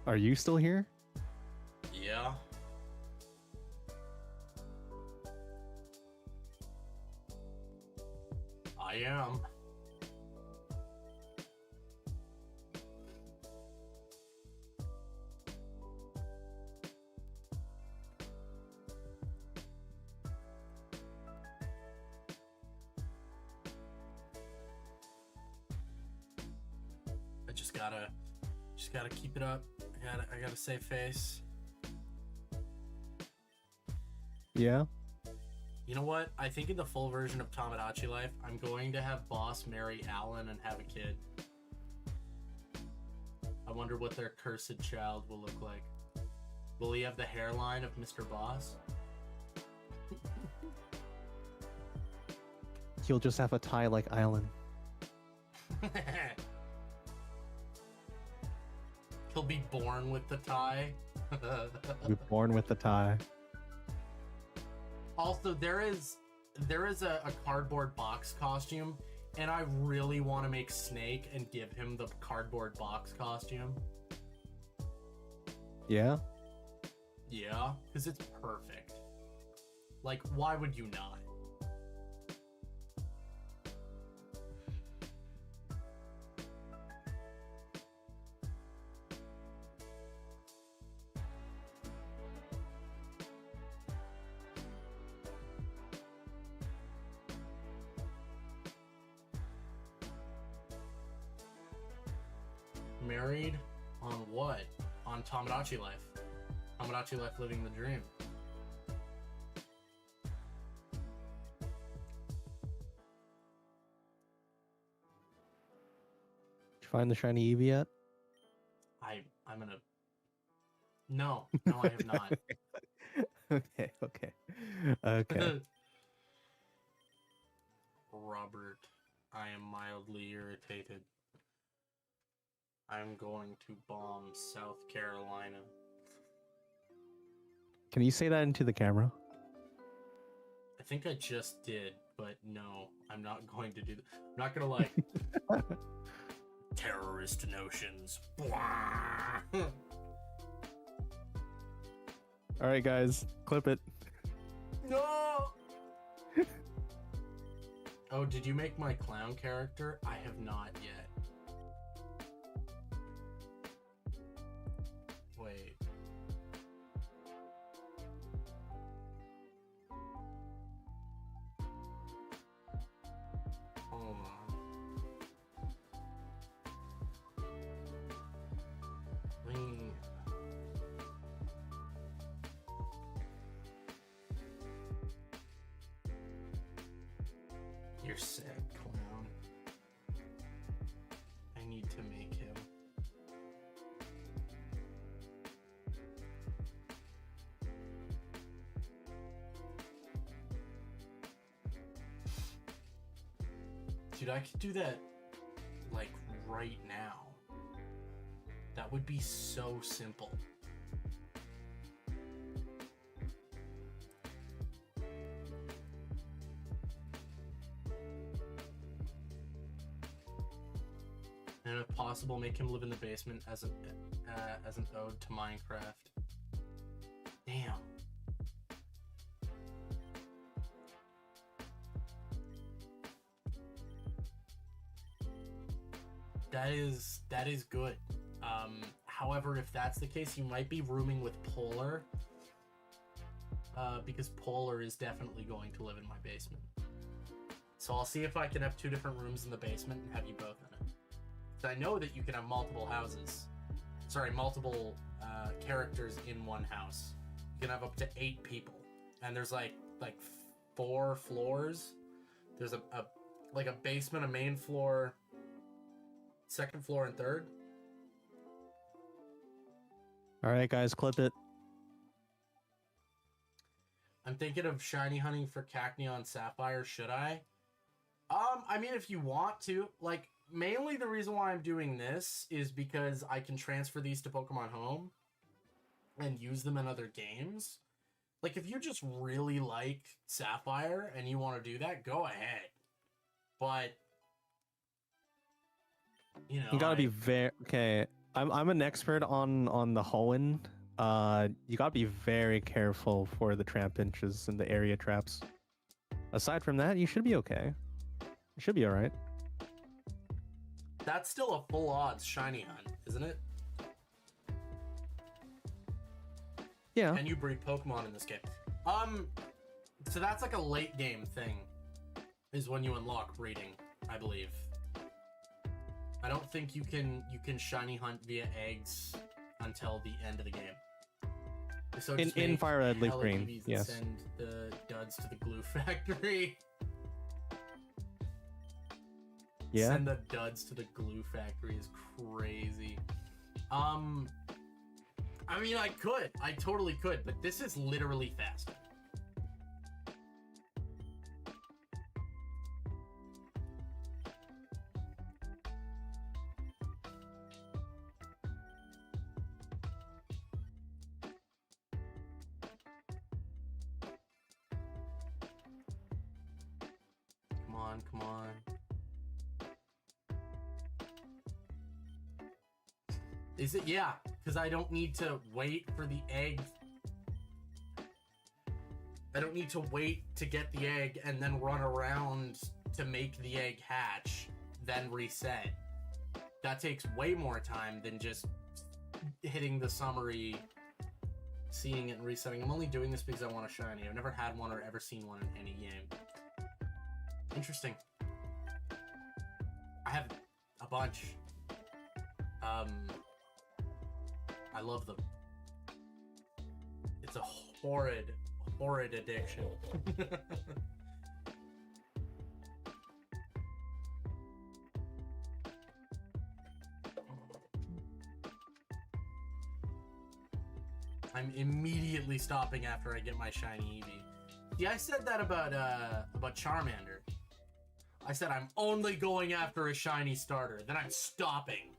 Are you still here? Yeah. I am. I gotta keep it up. I gotta save face. Yeah. You know what? I think in the full version of Tamagotchi Life, I'm going to have Boss marry Alan and have a kid. I wonder what their cursed child will look like. Will he have the hairline of Mr. Boss? He'll just have a tie like Island. He'll be born with the tie. Be born with the tie. Also, there is a cardboard box costume, and I really want to make Snake and give him the cardboard box costume. Yeah? Yeah, because it's perfect. Like, why would you not? Married on what? On Tamagotchi Life. Tamagotchi Life living the dream. Did you find the shiny Eevee yet? I'm gonna... No, I have not. Okay. Robert, I am mildly irritated. I'm going to bomb South Carolina. Can you say that into the camera? I think I just did, but no, I'm not going to do that. I'm not gonna like terrorist notions. Alright guys, clip it. No! Oh, did you make my clown character? I have not yet. Wait. Hold on. You're sick, clown. I need to make him. Dude, I could do that, like, right now. That would be so simple. And if possible, make him live in the basement as an ode to Minecraft. Damn. That is good. However, if that's the case, you might be rooming with Polar. Because Polar is definitely going to live in my basement. So I'll see if I can have 2 different rooms in the basement and have you both in it. So I know that you can have multiple houses. Sorry, multiple characters in one house. You can have up to 8 people. And there's like 4 floors. There's a basement, a main floor, 2nd floor, and 3rd. All right, guys, clip it. I'm thinking of shiny hunting for Cacneon Sapphire. Should I? I mean, if you want to. Like, mainly the reason why I'm doing this is because I can transfer these to Pokemon Home and use them in other games. Like, if you just really like Sapphire and you want to do that, go ahead. But, you know, You gotta be very okay. I'm an expert on the Hoenn. You gotta be very careful for the tramp inches and the area traps. Aside from that, you should be okay. You should be all right. That's still a full odds shiny hunt, isn't it? Yeah. Can you breed Pokemon in this game? So that's like a late game thing, is when you unlock breeding, I believe. I don't think you can shiny hunt via eggs until the end of the game. So in Fire Red Leaf Green, yes. Send the duds to the glue factory. Yeah. Send the duds to the glue factory is crazy. I mean, I totally could, but this is literally faster. Come on. Is it? Yeah, because I don't need to wait for the egg. I don't need to wait to get the egg and then run around to make the egg hatch, then reset. That takes way more time than just hitting the summary, seeing it and resetting. I'm only doing this because I want a shiny. I've never had one or ever seen one in any game. Interesting. I have a bunch. I love them. It's a horrid addiction. I'm immediately stopping after I get my shiny Eevee. Yeah, I said that about Charmander. I said I'm only going after a shiny starter, then I'm stopping.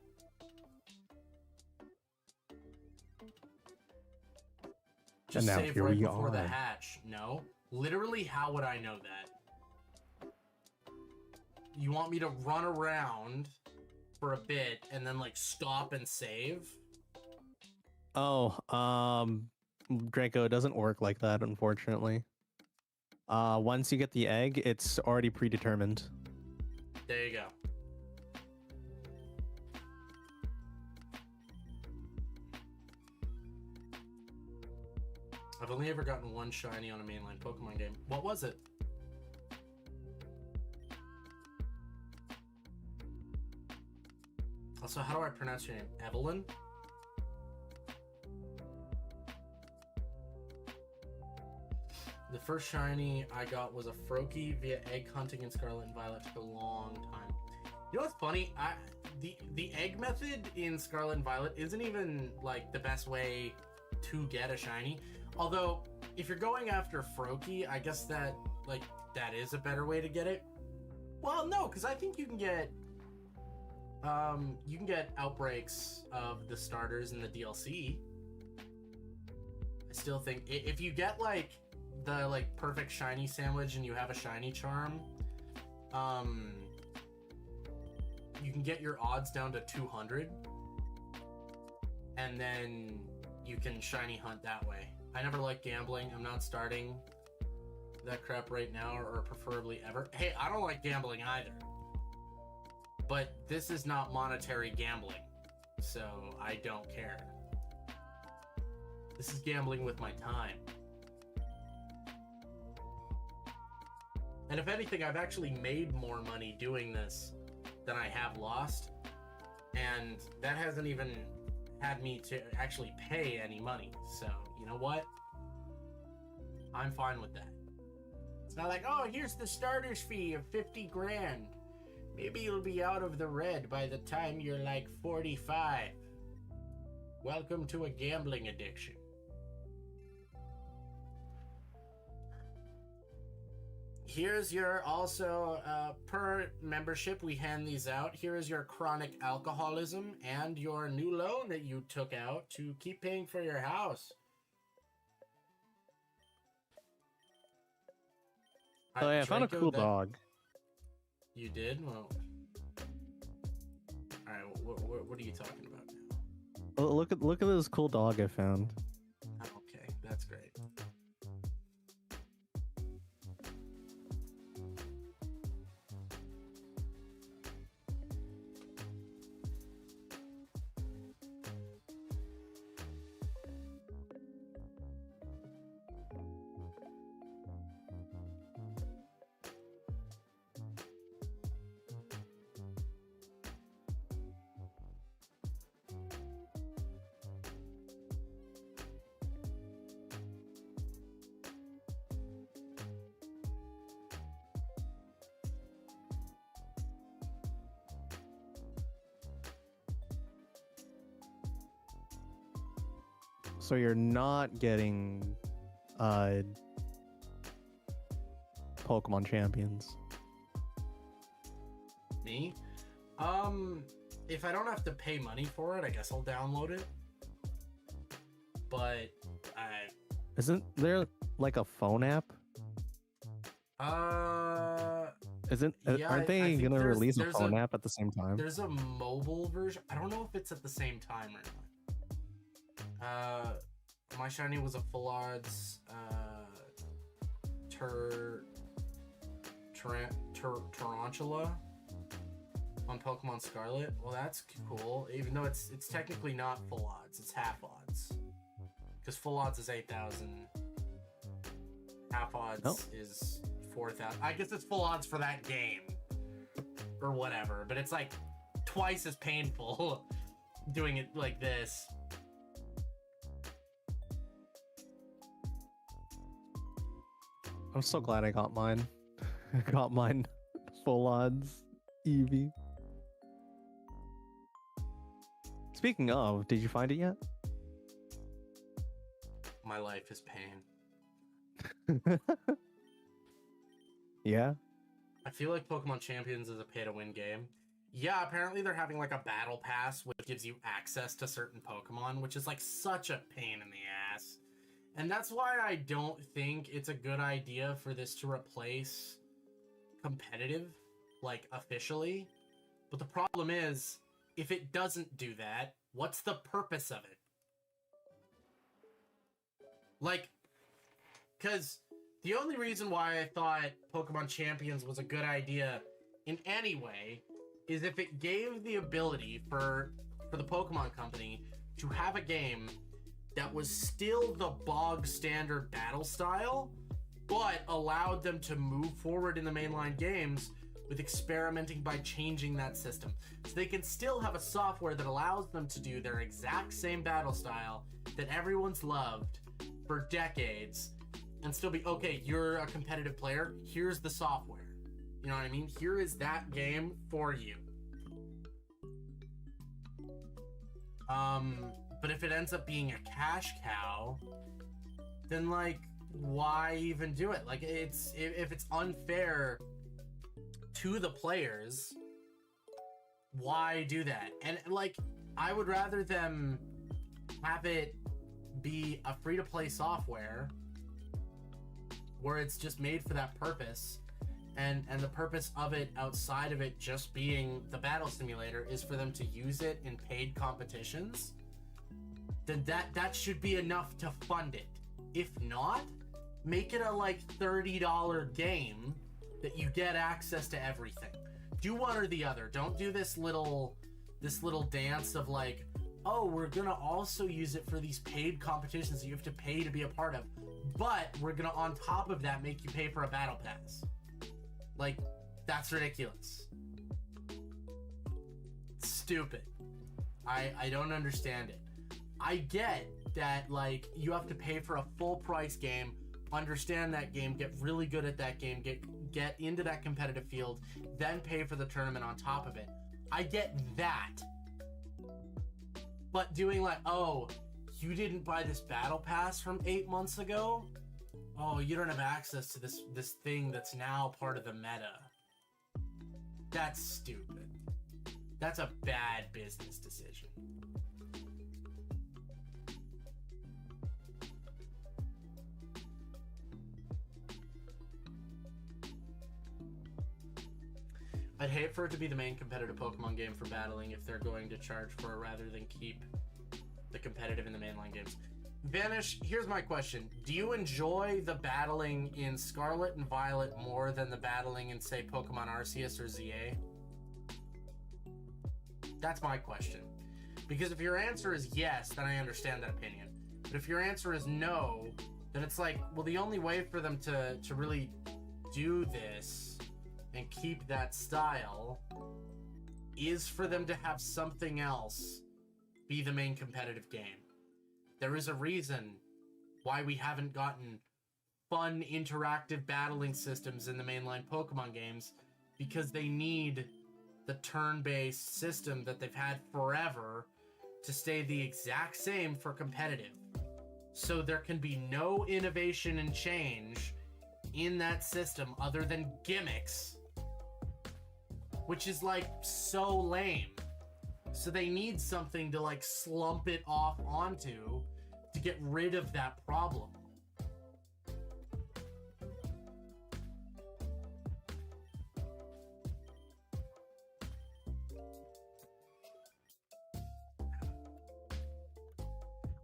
Just And now save here right we before the are. hatch. No. Literally, how would I know that? You want me to run around for a bit and then like stop and save? Oh, Draco, it doesn't work like that, unfortunately. Once you get the egg, it's already predetermined. There you go. I've only ever gotten one shiny on a mainline Pokemon game. What was it? Also, how do I pronounce your name? Evelyn? The first shiny I got was a Froakie via egg hunting in Scarlet and Violet. Took a long time. You know what's funny? The egg method in Scarlet and Violet isn't even like the best way to get a shiny. Although, if you're going after Froakie, I guess that is a better way to get it. Well, no, because I think you can get outbreaks of the starters in the DLC. I still think if you get like the perfect shiny sandwich and you have a shiny charm, you can get your odds down to 200, and then you can shiny hunt that way. I never like gambling. I'm not starting that crap right now, or preferably ever. Hey, I don't like gambling either, but this is not monetary gambling, so I don't care. This is gambling with my time. And if anything, I've actually made more money doing this than I have lost, and that hasn't even had me to actually pay any money. So, you know what? I'm fine with that. It's not like, oh, here's the starter's fee of 50 grand. Maybe you'll be out of the red by the time you're like 45. Welcome to a gambling addiction. Here's your also, per membership, we hand these out. Here is your chronic alcoholism and your new loan that you took out to keep paying for your house. Oh yeah, I found a cool dog. You did? Well, alright, what are you talking about now? Oh, look at this cool dog I found. Okay, that's great. So you're not getting Pokemon Champions. Me? If I don't have to pay money for it, I guess I'll download it. But Isn't there like a phone app? Yeah, aren't they I think gonna release a there's phone app at the same time? There's a mobile version. I don't know if it's at the same time or not. My shiny was a full odds Tarantula on Pokemon Scarlet. Well, that's cool. Even though it's technically not full odds, it's half odds. Because full odds is 8,000. Half odds is 4,000. I guess it's full odds for that game or whatever. But it's like twice as painful doing it like this. I'm so glad I got mine. I got mine full odds Eevee. Speaking of, did you find it yet? My life is pain. Yeah? I feel like Pokemon Champions is a pay-to-win game. Yeah, apparently they're having like a battle pass which gives you access to certain Pokemon, which is like such a pain in the ass. And that's why I don't think it's a good idea for this to replace competitive, like, officially. But the problem is, if it doesn't do that, what's the purpose of it? Like, because the only reason why I thought Pokemon Champions was a good idea in any way is if it gave the ability for the Pokemon Company to have a game that was still the bog standard battle style, but allowed them to move forward in the mainline games with experimenting by changing that system. So they can still have a software that allows them to do their exact same battle style that everyone's loved for decades and still be, okay, you're a competitive player, here's the software. You know what I mean? Here is that game for you. But if it ends up being a cash cow, then like, why even do it? Like, if it's unfair to the players, why do that? And like, I would rather them have it be a free-to-play software where it's just made for that purpose, and the purpose of it outside of it just being the battle simulator is for them to use it in paid competitions, then that should be enough to fund it. If not, make it a like $30 game that you get access to everything. Do one or the other. Don't do this little dance of like, oh, we're gonna also use it for these paid competitions that you have to pay to be a part of, but we're gonna on top of that make you pay for a battle pass. Like, that's ridiculous. Stupid. I don't understand it. I get that, like, you have to pay for a full price game, understand that game, get really good at that game, get into that competitive field, then pay for the tournament on top of it. I get that. But doing like, oh, you didn't buy this battle pass from 8 months ago? Oh, you don't have access to this thing that's now part of the meta. That's stupid. That's a bad business decision. I'd hate for it to be the main competitive Pokemon game for battling if they're going to charge for it rather than keep the competitive in the mainline games. Vanish, here's my question. Do you enjoy the battling in Scarlet and Violet more than the battling in, say, Pokemon Arceus or ZA? That's my question. Because if your answer is yes, then I understand that opinion. But if your answer is no, then it's like, well, the only way for them to really do this and keep that style is for them to have something else be the main competitive game. There is a reason why we haven't gotten fun interactive battling systems in the mainline Pokemon games, because they need the turn-based system that they've had forever to stay the exact same for competitive. So there can be no innovation and change in that system other than gimmicks, which is like so lame. So they need something to like slump it off onto to get rid of that problem.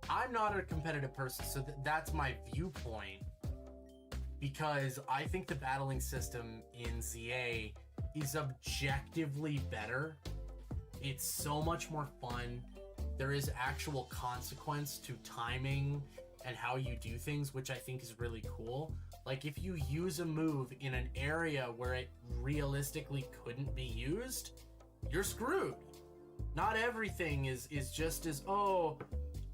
I'm not a competitive person, so that's my viewpoint, because I think the battling system in ZA is objectively better. It's so much more fun. There is actual consequence to timing and how you do things, which I think is really cool. Like, if you use a move in an area where it realistically couldn't be used, you're screwed. Not everything is just as, oh,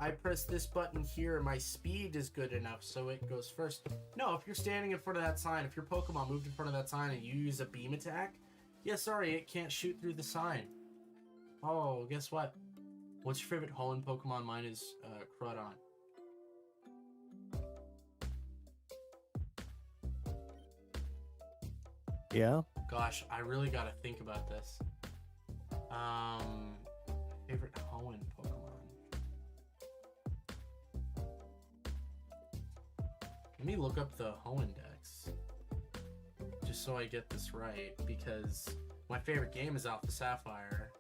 I press this button here, my speed is good enough, so it goes first. No, if you're standing in front of that sign, if your Pokemon moved in front of that sign and you use a beam attack, yeah, sorry, it can't shoot through the sign. Oh, guess what? What's your favorite Hoenn Pokemon? Mine is Crawdon. Yeah? Gosh, I really gotta think about this. Favorite Hoenn Pokemon. Let me look up the Hoenn Dex, just so I get this right, because my favorite game is Alpha Sapphire.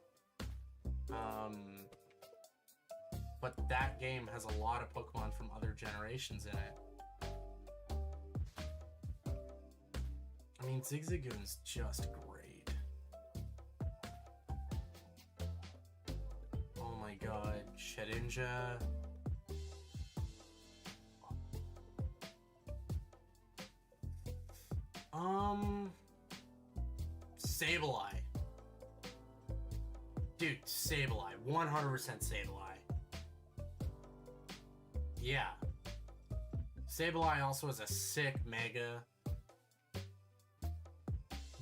But that game has a lot of Pokemon from other generations in it. I mean, Zigzagoon's just great. Oh my god, Shedinja. Sableye. Dude, Sableye. 100% Sableye. Yeah. Sableye also has a sick Mega.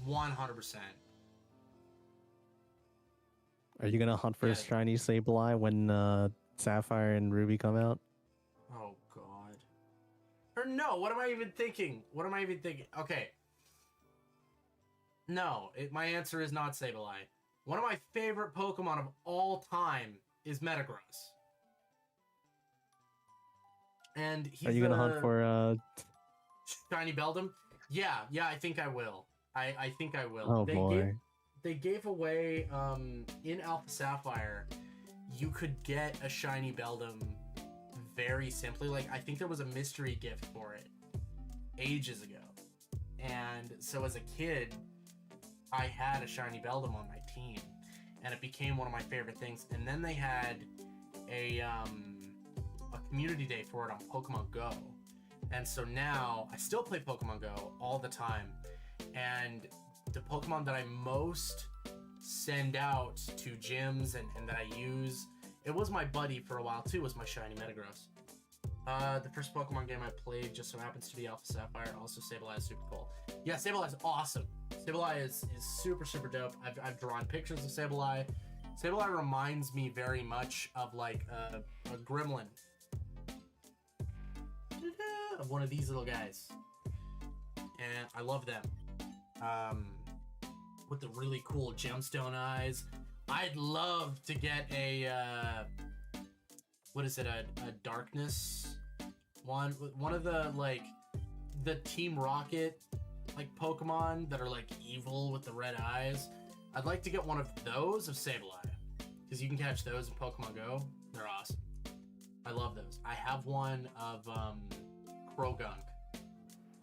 100%. Are you gonna hunt for a Yeah. shiny Sableye when Sapphire and Ruby come out? Oh, God. Or no, what am I even thinking? Okay. No, my answer is not Sableye. One of my favorite Pokemon of all time is Metagross. And he's Are you gonna hunt for Shiny Beldum? Yeah, I think I will. I think I will. Oh boy. They gave away in Alpha Sapphire, you could get a shiny Beldum very simply. Like, I think there was a mystery gift for it ages ago. And so as a kid, I had a shiny Beldum on my team, and it became one of my favorite things. And then they had a community day for it on Pokemon Go. And so now I still play Pokemon Go all the time. And the Pokemon that I most send out to gyms and that I use, it was my buddy for a while too, was my shiny Metagross. The first Pokemon game I played just so happens to be Alpha Sapphire. Also, Sableye is super cool. Yeah, Sableye is awesome. Sableye is super, super dope. I've drawn pictures of Sableye. Sableye reminds me very much of like a gremlin. Of one of these little guys. And I love them. With the really cool gemstone eyes. I'd love to get a what is it, a darkness one of the like the Team Rocket like Pokemon that are like evil with the red eyes. I'd like to get one of those of Sableye, because you can catch those in Pokemon Go. They're awesome. I love those. I have one of Krogunk,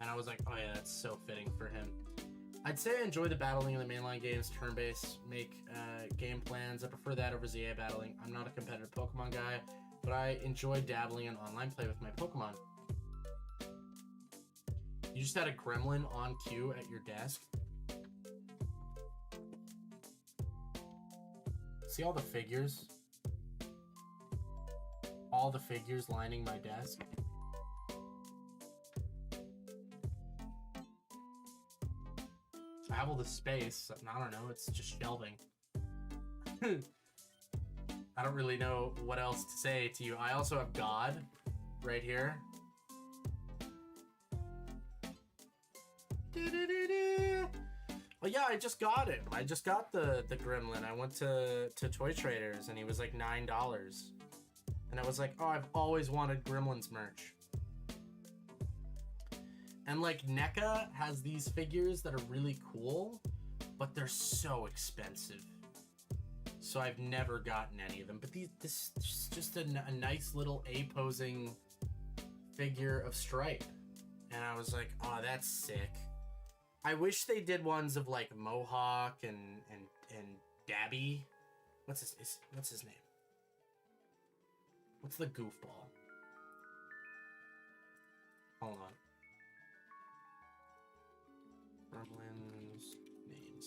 and I was like, oh yeah, that's so fitting for him. I'd say I enjoy the battling in the mainline games, turn-based, make game plans. I prefer that over ZA battling. I'm not a competitive Pokemon guy, but I enjoy dabbling in online play with my Pokemon. You just had a gremlin on cue at your desk. See all the figures? All the figures lining my desk? I have all the space. I don't know, it's just shelving. I don't really know what else to say to you. I also have God right here. Well, yeah, I just got him. I just got the gremlin. I went to Toy Traders and he was like $9. And I was like, oh, I've always wanted Gremlins merch. And like NECA has these figures that are really cool, but they're so expensive. So I've never gotten any of them. But this is just a nice little A-posing figure of Stripe. And I was like, oh, that's sick. I wish they did ones of like Mohawk and Dabby. What's his name? What's the goofball? Hold on. Gremlins names.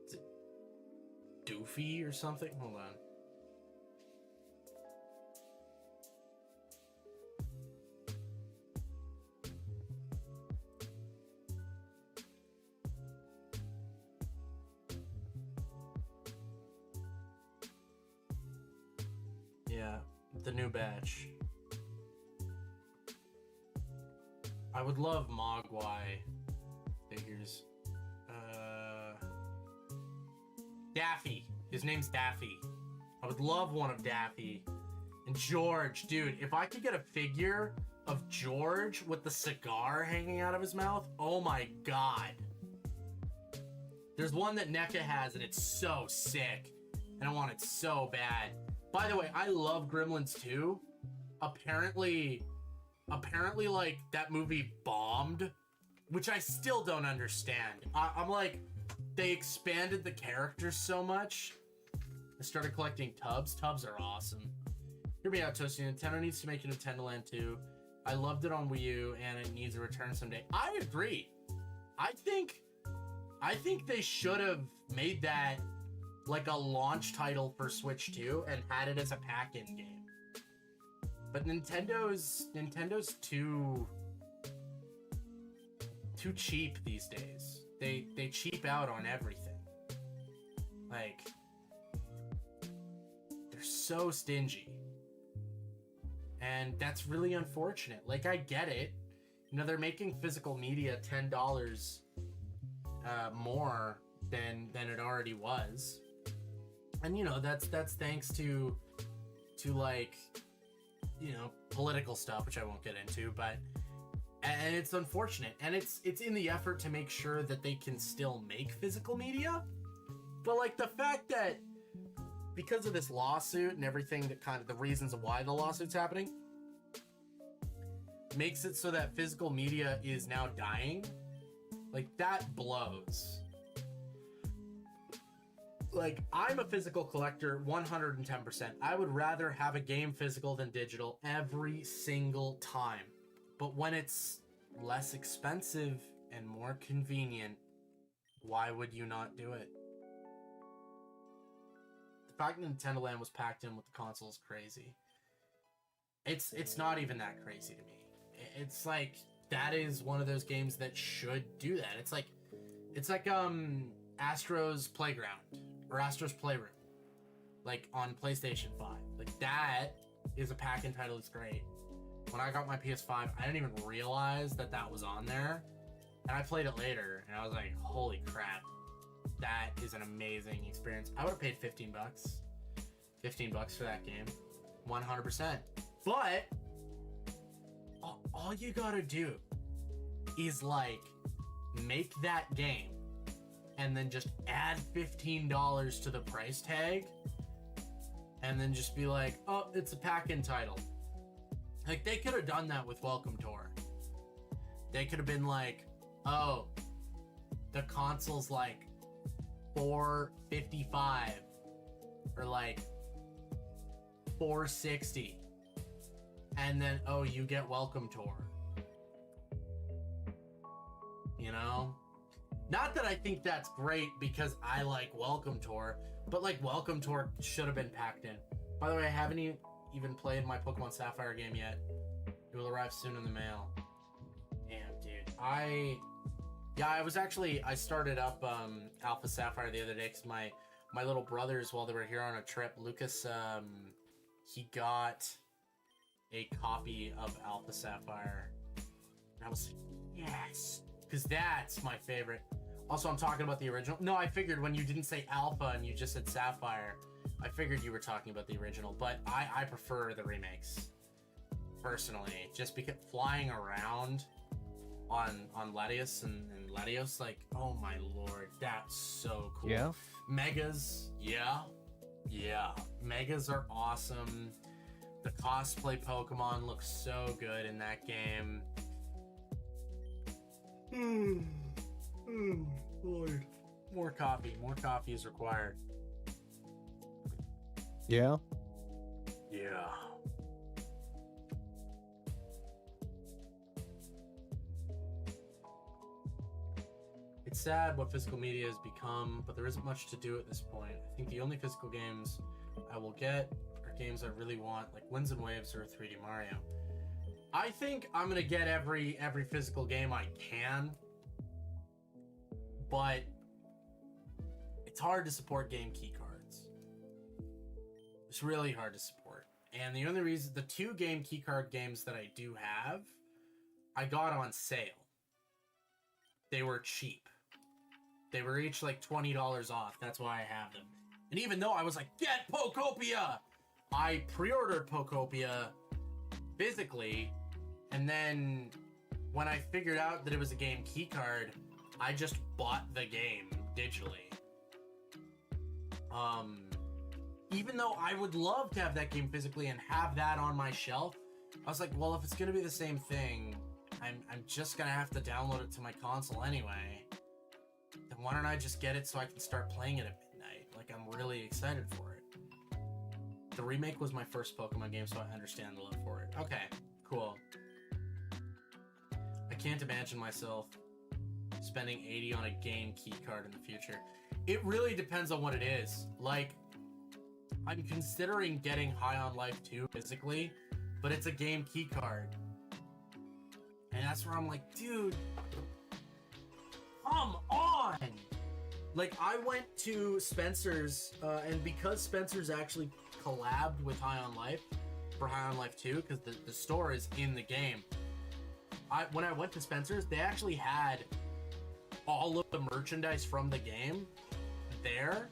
Is it Doofy or something? Hold on. Yeah, the new batch. I would love Mogwai figures. Daffy. His name's Daffy. I would love one of Daffy. And George, dude, if I could get a figure of George with the cigar hanging out of his mouth, oh my god. There's one that NECA has and it's so sick. And I want it so bad. By the way, I love Gremlins 2. Apparently like that movie bombed, which I still don't understand. I'm like, they expanded the characters so much. I started collecting tubs. Tubs are awesome. Hear me out, Toasty. Nintendo needs to make a Nintendo Land 2. I loved it on Wii U and it needs a return someday. I agree. I think they should have made that like a launch title for Switch 2 and had it as a pack-in game. But Nintendo's too cheap these days. They cheap out on everything. Like, they're so stingy. And that's really unfortunate. Like, I get it. You know, they're making physical media $10 more than it already was. And you know, that's thanks to like, you know, political stuff, which I won't get into, but And it's unfortunate, and it's in the effort to make sure that they can still make physical media. But like the fact that because of this lawsuit and everything, that kind of the reasons of why the lawsuit's happening makes it so that physical media is now dying. Like that blows. Like, I'm a physical collector 110%. I would rather have a game physical than digital every single time. But when it's less expensive and more convenient, why would you not do it? The fact that Nintendo Land was packed in with the console is crazy. It's not even that crazy to me. It's like, that is one of those games that should do that. It's like Astro's Playground or Astro's Playroom, like on PlayStation 5. Like that is a pack-in title. It's great. When I got my PS5, I didn't even realize that that was on there, and I played it later, and I was like, "Holy crap, that is an amazing experience." I would have paid $15 for that game, 100%. But all you gotta do is like make that game and then just add $15 to the price tag and then just be like, oh, it's a pack-in title. Like, they could have done that with Welcome Tour. They could have been like, oh, the console's like $455 or like $460, and then, oh, you get Welcome Tour. You know? Not that I think that's great because I like Welcome Tour, but like Welcome Tour should have been packed in. By the way, I haven't even played my Pokemon Sapphire game yet. It will arrive soon in the mail. Damn, dude. I started up Alpha Sapphire the other day because my little brothers, while they were here on a trip, Lucas, he got a copy of Alpha Sapphire. And I was like, yes, because that's my favorite. Also, I'm talking about the original. No, I figured when you didn't say Alpha and you just said Sapphire, I figured you were talking about the original, but I prefer the remakes, personally, just because flying around on Latios and Latios, like, oh my lord, that's so cool. Yeah. Megas, yeah. Megas are awesome. The cosplay Pokemon looks so good in that game. Lord. More coffee is required. Yeah. Yeah. It's sad what physical media has become, but there isn't much to do at this point. I think the only physical games I will get are games I really want, like Winds and Waves or 3D Mario. I think I'm gonna get every physical game I can, but it's hard to support game key cards. It's really hard to support. And the only reason, the 2 game keycard games that I do have, I got on sale. They were cheap. They were each like $20 off. That's why I have them. And even though I was like, get Pokopia! I pre-ordered Pokopia physically, and then when I figured out that it was a game keycard, I just bought the game digitally. Even though I would love to have that game physically and have that on my shelf, I was like, well, if it's gonna be the same thing, I'm just gonna have to download it to my console anyway. Then why don't I just get it so I can start playing it at midnight? Like, I'm really excited for it. The remake was my first Pokemon game, so I understand the love for it. Okay, cool. I can't imagine myself spending $80 on a game key card in the future. It really depends on what it is. Like, I'm considering getting High on Life 2 physically, but it's a game key card. And that's where I'm like, dude, come on! Like, I went to Spencer's, and because Spencer's actually collabed with High on Life for High on Life 2, because the store is in the game, when I went to Spencer's, they actually had all of the merchandise from the game there,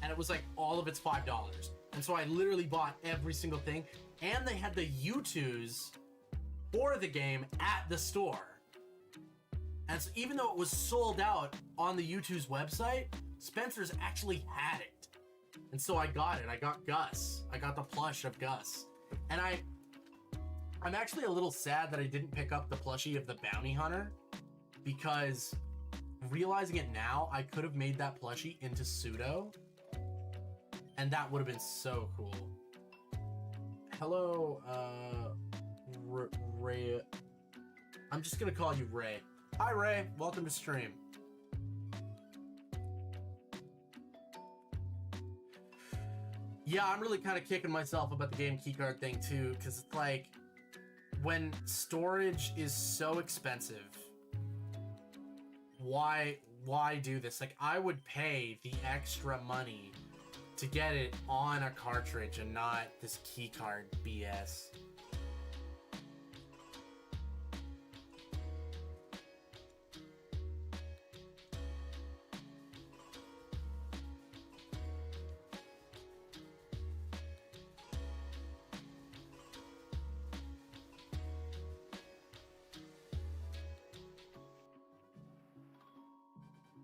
and it was like all of it's $5. And so I literally bought every single thing, and they had the U2s for the game at the store. And so even though it was sold out on the U2's website, Spencer's actually had it. And so I got it. I got Gus. I got the plush of Gus. And I'm actually a little sad that I didn't pick up the plushie of the bounty hunter, because realizing it now, I could have made that plushie into Pseudo, and that would have been so cool. Hello, Ray. I'm just gonna call you Ray. Hi, Ray. Welcome to stream. Yeah, I'm really kind of kicking myself about the game keycard thing too, because it's like, when storage is so expensive, why do this? Like, I would pay the extra money to get it on a cartridge and not this keycard BS.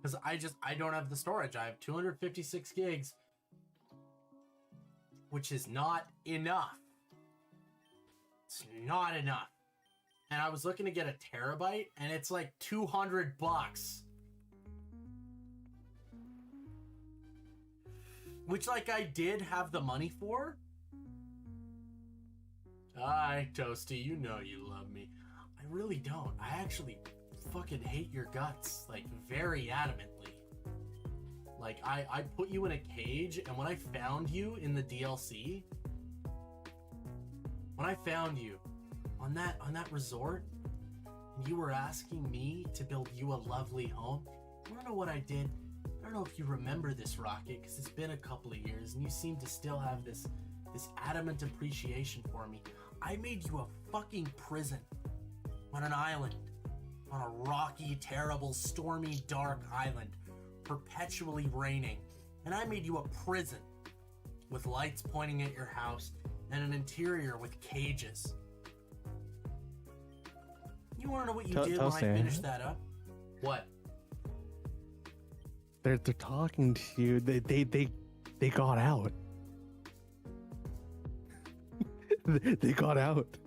Because I don't have the storage. I have 256 gigs, which is not enough. It's not enough. And I was looking to get a terabyte, and it's like $200. Which, like, I did have the money for. Hi, Toasty, you know you love me. I really don't. I actually fucking hate your guts, like, very adamantly. Like, I put you in a cage, and when I found you in the DLC, when I found you on that resort, and you were asking me to build you a lovely home, you wanna know what I did? I don't know if you remember this, Rocket, because it's been a couple of years, and you seem to still have this adamant appreciation for me. I made you a fucking prison on an island. On a rocky, terrible, stormy, dark island, perpetually raining. And I made you a prison with lights pointing at your house and an interior with cages. You want to know what you did when I finished that up? What? They're talking to you. They got out. They got out.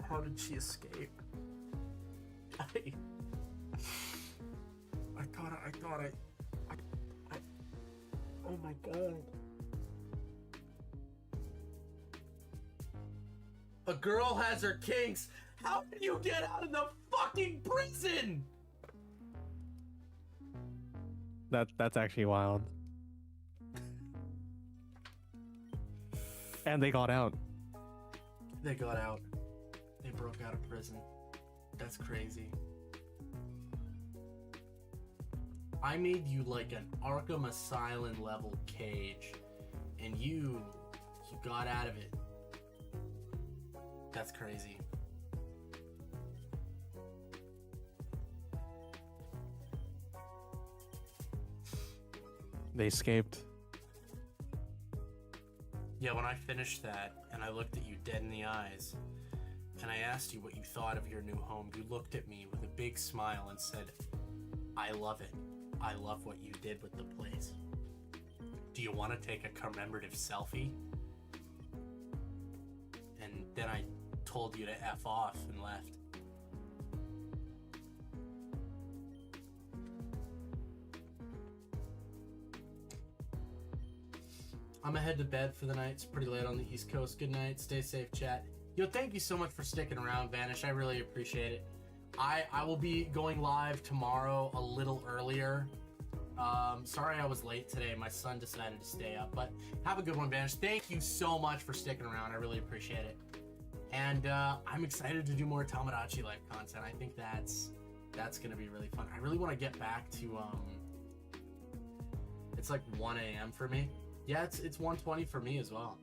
How did she escape? I oh my god. A girl has her kinks. How did you get out of the fucking prison? That's actually wild. And they got out. They got out. They broke out of prison. That's crazy. I made you like an Arkham Asylum level cage, and you got out of it. That's crazy. They escaped. Yeah, when I finished that and I looked at you dead in the eyes and I asked you what you thought of your new home, you looked at me with a big smile and said, I love it. I love what you did with the place. Do you want to take a commemorative selfie? And then I told you to F off and left. I'm gonna head to bed for the night. It's pretty late on the East Coast. Good night. Stay safe, chat. Yo, thank you so much for sticking around, Vanish. I really appreciate it. I will be going live tomorrow a little earlier. Sorry I was late today. My son decided to stay up, but have a good one, Vanish. Thank you so much for sticking around. I really appreciate it. And I'm excited to do more Tomodachi Life content. I think that's gonna be really fun. I really want to get back to it's like 1 a.m. for me. Yeah, it's 1:20 for me as well.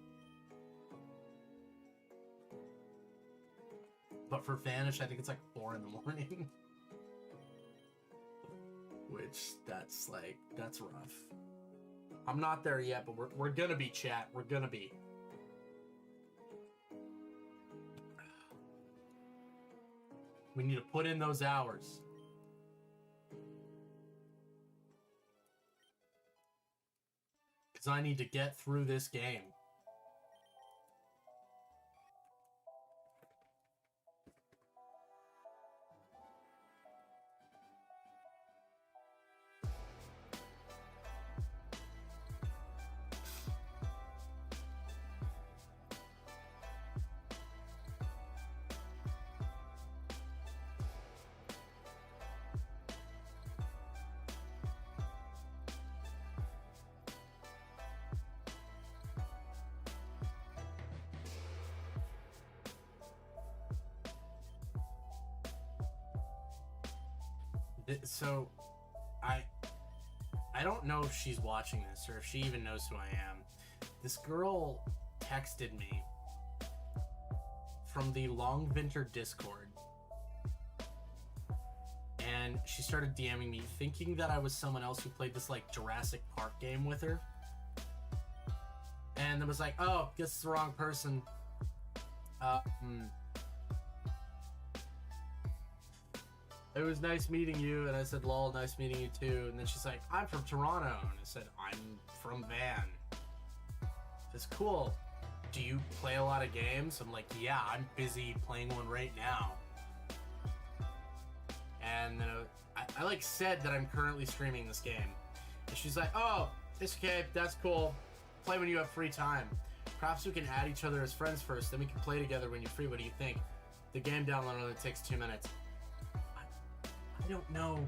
But for Vanish, I think it's like 4 in the morning. Which, that's rough. I'm not there yet, but we're gonna be, chat. We're gonna be. We need to put in those hours. Because I need to get through this game. So, I don't know if she's watching this or if she even knows who I am. This girl texted me from the Long Winter Discord, and she started DMing me thinking that I was someone else who played this like Jurassic Park game with her, and it was like, oh, guess it's the wrong person. It was nice meeting you, and I said, lol, nice meeting you too. And then she's like, I'm from Toronto, and I said, I'm from Van. It's cool. Do you play a lot of games? I'm like, yeah, I'm busy playing one right now. And I like said that I'm currently streaming this game, and she's like, oh, it's okay, that's cool. Play when you have free time. Perhaps we can add each other as friends first, then we can play together when you're free. What do you think? The game download only takes 2 minutes. I don't know.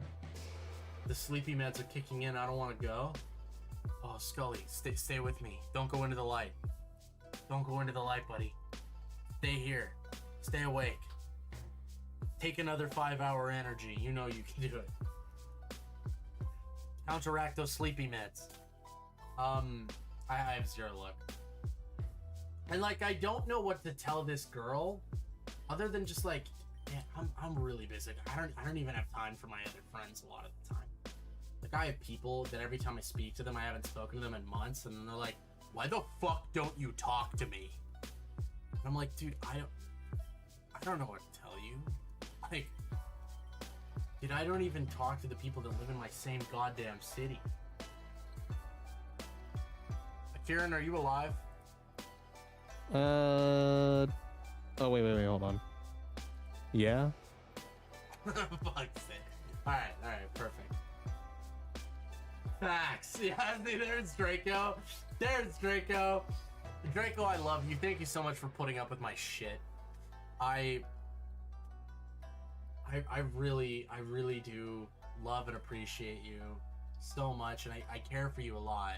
The sleepy meds are kicking in. I don't want to go. Oh, Scully, stay with me. Don't go into the light. Don't go into the light, buddy. Stay here. Stay awake. Take another 5-hour energy. You know you can do it. Counteract those sleepy meds. I have zero luck. And like, I don't know what to tell this girl, other than just like, yeah, I'm really busy. I don't even have time for my other friends a lot of the time. Like, I have people that every time I speak to them, I haven't spoken to them in months, and they're like, why the fuck don't you talk to me? And I'm like, dude, I don't know what to tell you. Like, dude, I don't even talk to the people that live in my same goddamn city. Kieran, are you alive? Oh, wait, hold on. Yeah? Fuck's sake. Alright, perfect. Facts. Yeah, see, there's Draco. There's Draco. Draco, I love you. Thank you so much for putting up with my shit. I really do love and appreciate you so much, and I care for you a lot.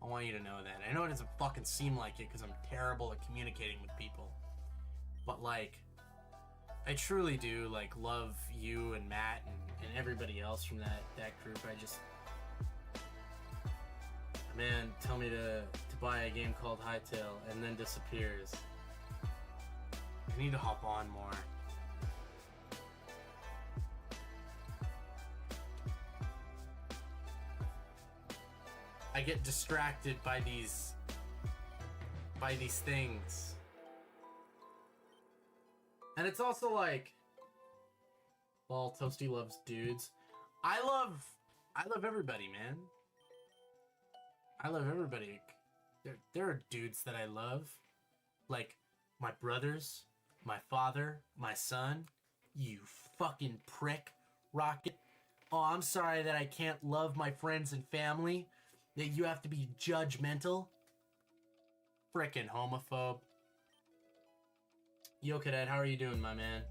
I want you to know that. I know it doesn't fucking seem like it because I'm terrible at communicating with people. But like, I truly do like love you and Matt and everybody else from that group. I just, man, tell me to buy a game called Hytale and then disappears. I need to hop on more. I get distracted by these things. And it's also like, well, Toasty loves dudes. I love everybody, man. I love everybody. There are dudes that I love. Like my brothers, my father, my son. You fucking prick, Rocket. Oh, I'm sorry that I can't love my friends and family. That you have to be judgmental. Frickin' homophobe. Yo, Cadet, how are you doing, my man?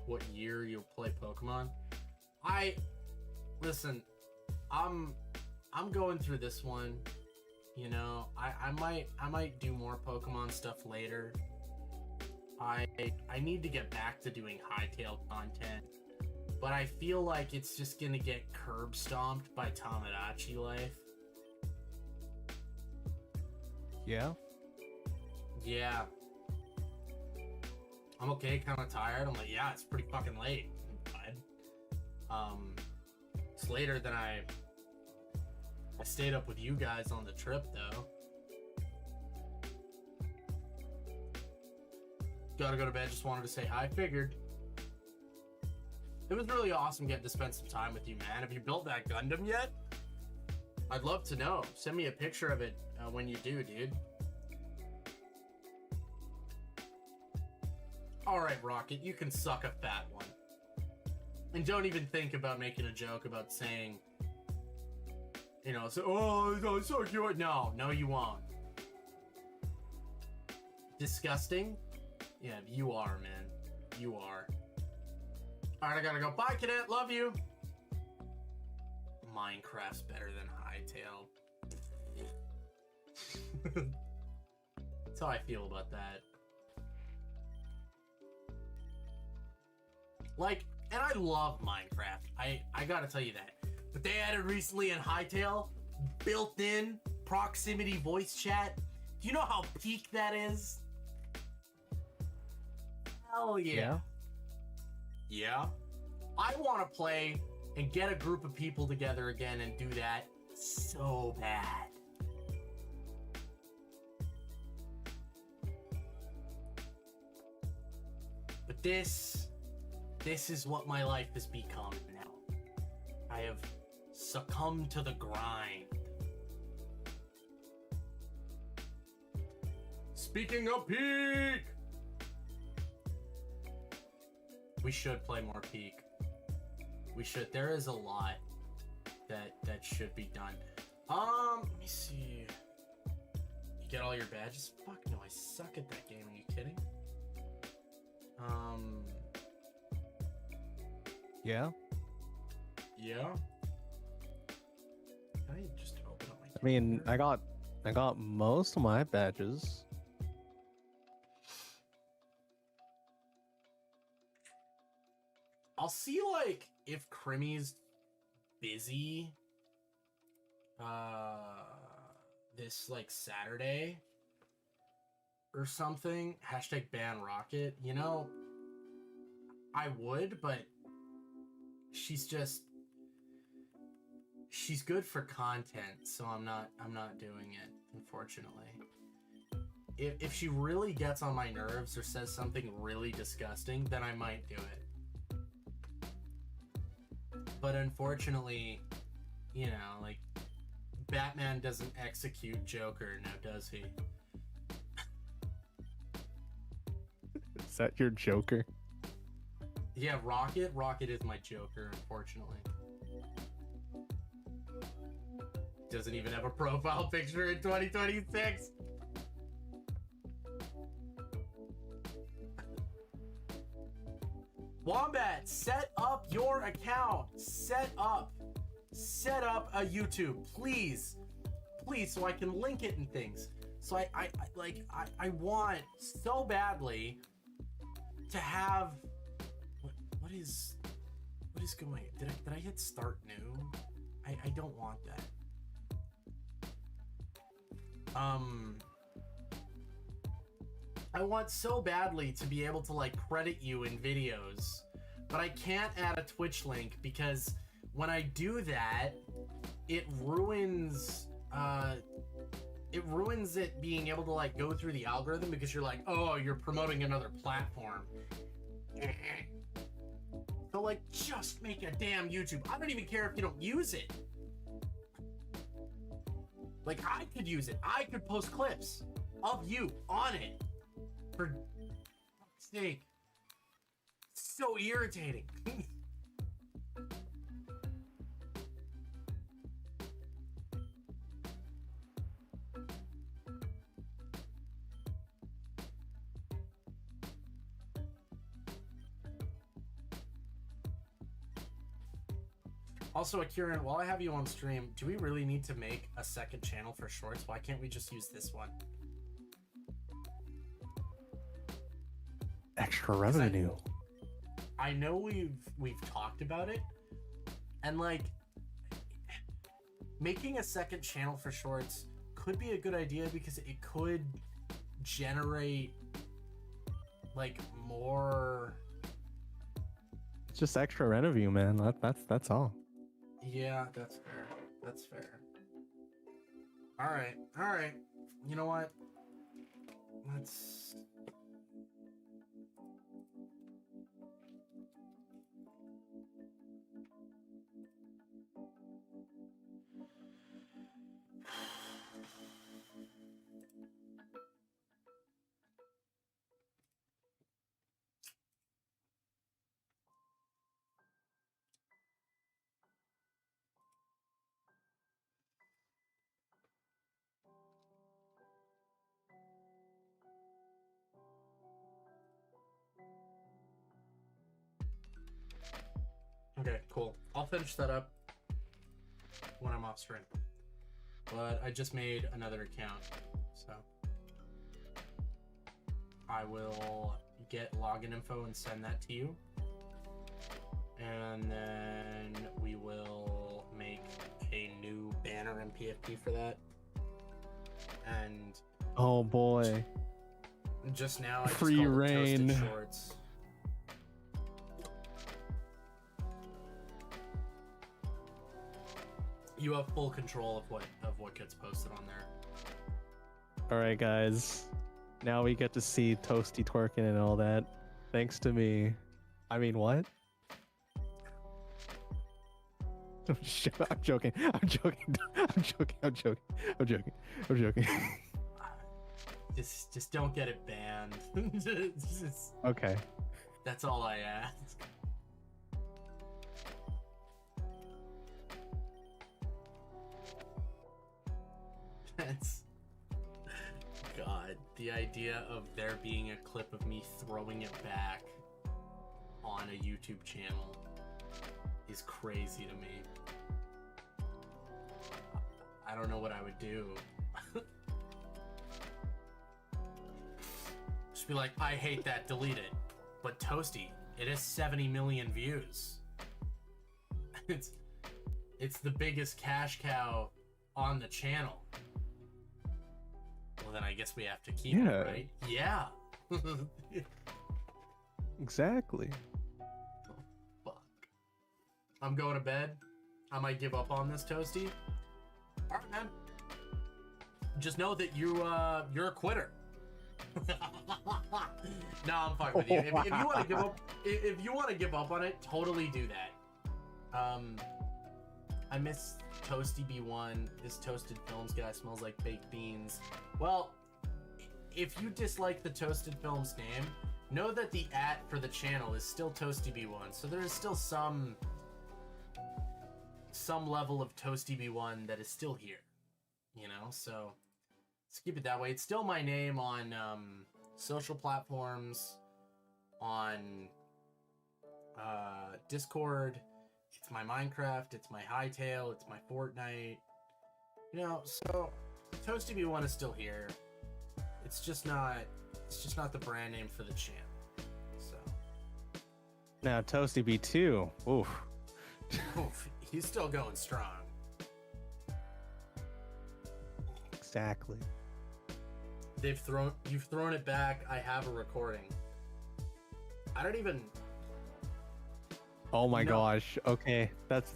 What year you'll play Pokemon? Listen, I'm going through this one. You know, I might do more Pokemon stuff later. I need to get back to doing Hytale content. But I feel like it's just gonna get curb stomped by Tamagotchi life. Yeah? Yeah. I'm okay, kind of tired. I'm like, yeah, it's pretty fucking late. It's later than I stayed up with you guys on the trip, though. Gotta go to bed, just wanted to say hi, figured. It was really awesome getting to spend some time with you, man. Have you built that Gundam yet? I'd love to know. Send me a picture of it when you do, dude. Alright, Rocket, you can suck a fat one. And don't even think about making a joke about saying, you know, so, oh, no, so cute. No, you won't. Disgusting? Yeah, you are, man. You are. Alright, I gotta go. Bye, cadet. Love you. Minecraft's better than Hytale. That's how I feel about that. Like, and I love Minecraft. I gotta tell you that. But they added recently in Hytale built-in proximity voice chat. Do you know how peak that is? Hell yeah. Yeah. I want to play and get a group of people together again and do that so bad. But this is what my life has become now. I have succumbed to the grind. Speaking of peak, we should play more Peak. We should. There is a lot that should be done. Let me see. You get all your badges? Fuck no, I suck at that game. Are you kidding? Yeah. Yeah. Can I just open up my I mean, calendar? I got most of my badges. I'll see, like, if Crimmy's busy this, like, Saturday or something. Hashtag ban Rocket. You know, I would, but she's good for content, so I'm not doing it, unfortunately. If she really gets on my nerves or says something really disgusting, then I might do it. But unfortunately, you know, like, Batman doesn't execute Joker, now does he? Is that your Joker? Yeah, Rocket is my Joker, unfortunately. Doesn't even have a profile picture in 2026. Wombat, set up your account. Set up a YouTube, please, so I can link it and things. So I want so badly to have. What is going? Did I hit start new? I don't want that. I want so badly to be able to, like, credit you in videos, but I can't add a Twitch link because when I do that, it ruins it being able to, like, go through the algorithm because you're like, oh, you're promoting another platform. So, like, just make a damn YouTube. I don't even care if you don't use it. Like, I could use it. I could post clips of you on it. For fuck's sake. So irritating. Also, Akiran, while I have you on stream, do we really need to make a second channel for shorts? Why can't we just use this one? Extra revenue. I know we've talked about it, and, like, making a second channel for shorts could be a good idea because it could generate, like, more. It's just extra revenue, man. That's all. Yeah, that's fair. That's fair. All right. All right. You know what? Let's. Okay, cool. I'll finish that up when I'm off stream. But I just made another account, so I will get login info and send that to you. And then we will make a new banner and PFP for that. And Oh boy. just now I just Free called it reign. Toasted Shorts. You have full control of what gets posted on there. All right, guys. Now we get to see Toasty twerking and all that. Thanks to me. I mean, what? I'm joking. I'm joking. I'm joking. I'm joking. I'm joking. I'm joking. Just don't get it banned. Just- Okay. that's all I ask. That's God. The idea of there being a clip of me throwing it back on a YouTube channel is crazy to me. I don't know what I would do. Just be like, I hate that, delete it. But Toasty, it has 70 million views. It's the biggest cash cow on the channel. Well, then I guess we have to keep Yeah. it, right? Yeah. Exactly. Fuck. I'm going to bed. I might give up on this, Toasty. All right, man. Just know that you're a quitter. No, I'm fine with you. If you want to give up, if you want to give up on it, totally do that. I miss Toasty B1. This Toasted Films guy smells like baked beans. Well, if you dislike the Toasted Films name, know that the @ for the channel is still Toasty B1. So there is still some level of Toasty B1 that is still here. You know, so let's keep it that way. It's still my name on social platforms, on Discord. It's my Minecraft, it's my Hytale, it's my Fortnite. You know, so Toasty B1 is still here. It's just not the brand name for the channel. So Now Toasty B2. Oof. oof, he's still going strong. Exactly. You've thrown it back. I have a recording. I don't even. Oh my No. gosh. Okay. That's Is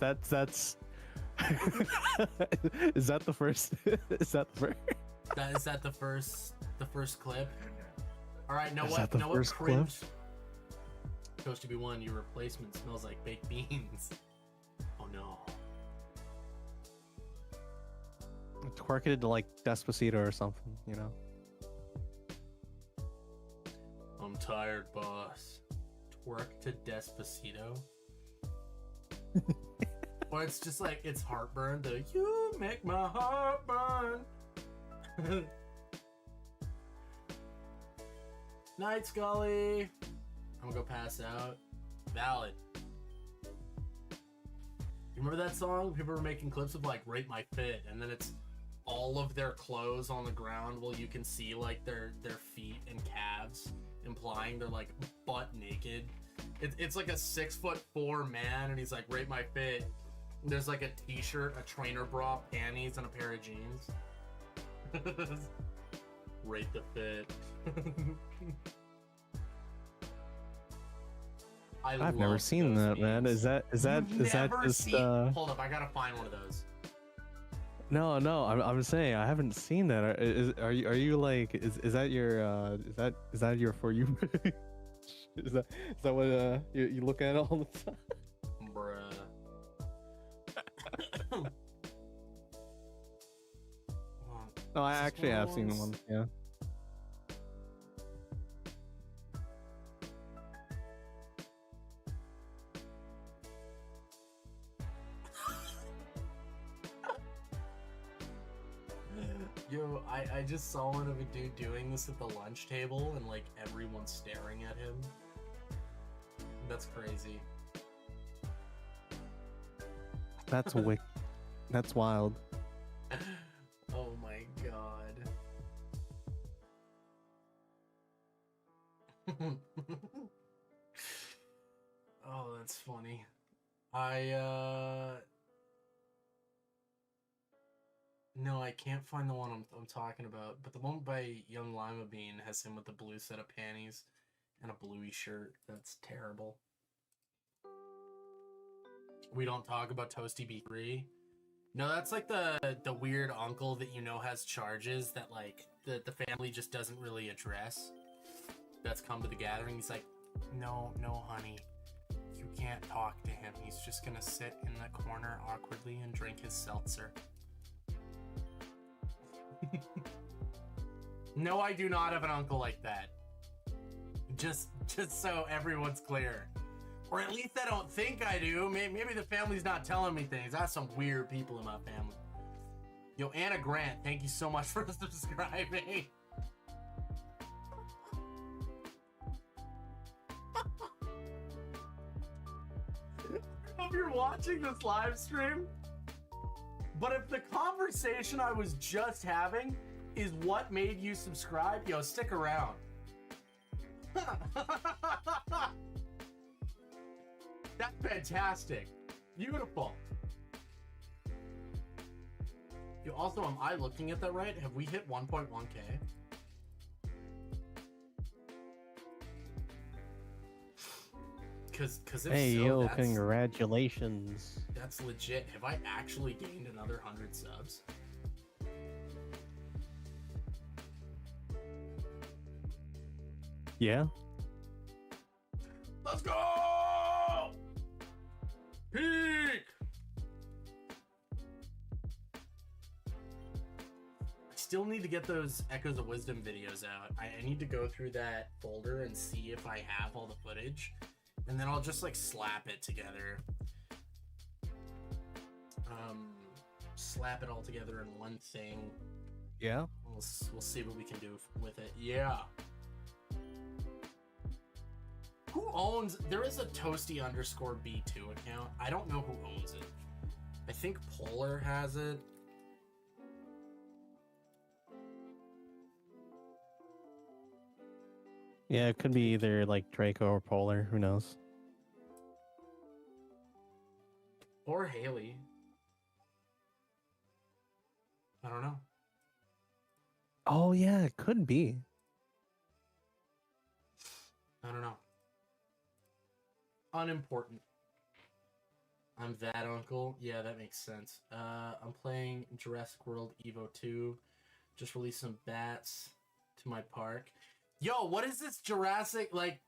that the first? Is that the first? Is that the first clip? All right, know Is what? that the Know what? first clip? Cringe. Toasty B1, your replacement smells like baked beans. Oh no. Twerk it into like Despacito or something, you know? I'm tired, boss. Twerk to Despacito. Or it's just like it's heartburn. The you make my heart burn. Night, Scully. I'm gonna go pass out. Valid. You remember that song? People were making clips of like "Rate My Fit," and then it's all of their clothes on the ground while you can see like their feet and calves, implying they're like butt naked. It's like a 6'4" man, and he's like, "Rate my fit." And there's like a t-shirt, a trainer bra, panties, and a pair of jeans. Rate the fit. I've never love seen those that, man. memes. Is that You've never just seen... Hold up, I gotta find one of those. No, I'm saying I haven't seen that. Are you like is that your is that your For You page? Is that what you look at all the time? Bruh. No, I actually have seen one. Yeah. Yo, I just saw one of a dude doing this at the lunch table and like everyone's staring at him. That's crazy. That's That's wild. Oh my god. Oh, that's funny. No, I can't find the one I'm talking about, but the one by Young Lima Bean has him with the blue set of panties and a bluey shirt. That's terrible. We don't talk about Toasty B3. No, that's like the weird uncle that you know has charges that like the family just doesn't really address. That's come to the gathering. He's like, no, honey, you can't talk to him. He's just gonna sit in the corner awkwardly and drink his seltzer. No, I do not have an uncle like that. Just so everyone's clear. Or at least I don't think I do. Maybe the family's not telling me things. I have some weird people in my family. Yo, Anna Grant, thank you so much for subscribing. I hope you're watching this live stream. But if the conversation I was just having is what made you subscribe, yo, stick around. That's fantastic. Beautiful. Yo, also, am I looking at that right? Have we hit 1.1K? Cause if Hey, so, yo, congratulations. that's legit. Have I actually gained another 100 subs? Yeah. Let's go! Peak! I still need to get those Echoes of Wisdom videos out. I need to go through that folder and see if I have all the footage. And then I'll just like slap it together. Slap it all together in one thing. Yeah. We'll see what we can do with it. Yeah. Who owns... There is a Toasty_B2 account. I don't know who owns it. I think Polar has it. Yeah, it could be either like Draco or Polar. Who knows? Or Haley. I don't know. Oh yeah, it could be. I don't know. Unimportant. I'm that uncle. Yeah, that makes sense. I'm playing Jurassic World Evo 2. Just released some bats to my park. Yo, what is this Jurassic, like,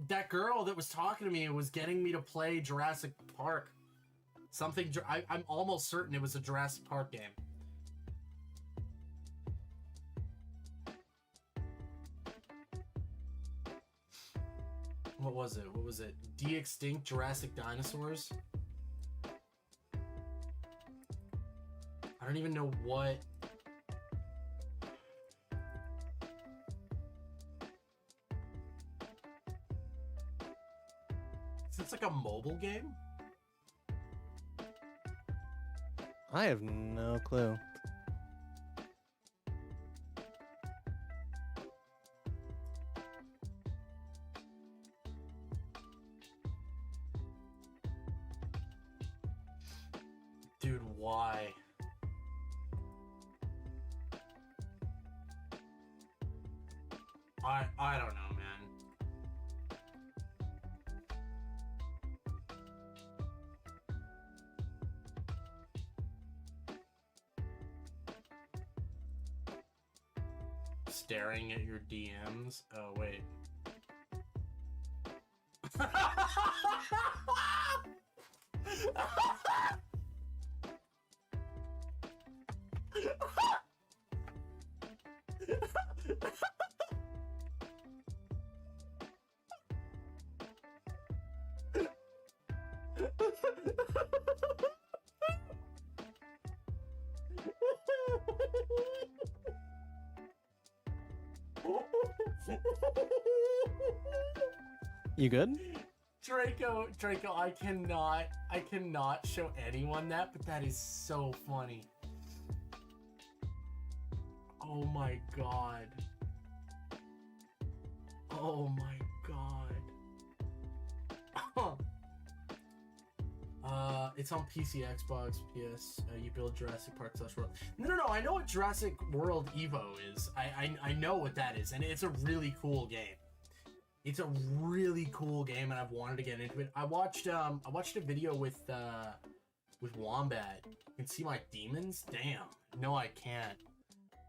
that girl that was talking to me was getting me to play Jurassic Park. Something, I'm almost certain it was a Jurassic Park game. What was it? What was it? De-extinct Jurassic dinosaurs? I don't even know what... Is this like a mobile game? I have no clue. Dude, why? I don't know, man. staring at your DMs. Oh, wait. You good? Draco, I cannot show anyone that, but that is so funny. Oh my god. Oh my god. It's on PC, Xbox, PS. You build Jurassic Park / World. No, I know what Jurassic World Evo is. I know what that is, and it's a really cool game. It's a really cool game, and I've wanted to get into it. I watched a video with Wombat. You can see my demons? Damn. No, I can't.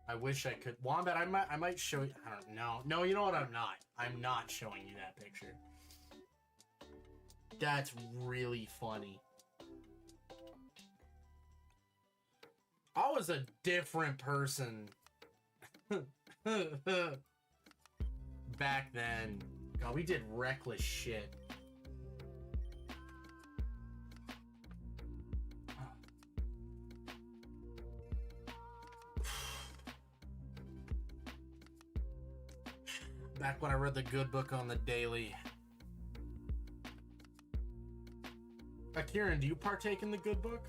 I wish I could. Wombat, I might show you. I don't know. No, you know what? I'm not. I'm not showing you that picture. That's really funny. I was a different person back then. God, we did reckless shit. Back when I read the good book on the daily. Kieran, do you partake in the good book?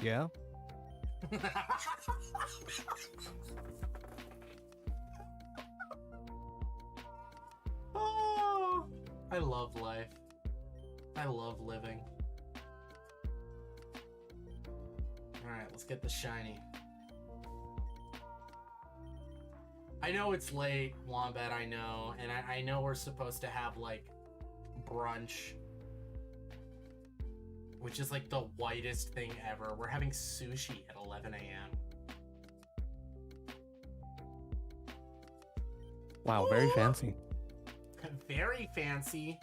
Yeah. Oh, I love life. I love living. Alright, let's get the shiny. I know it's late, Wombat, I know. And I know we're supposed to have, like, brunch. Which is, like, the whitest thing ever. We're having sushi at 11 a.m. Wow, very fancy. Very fancy.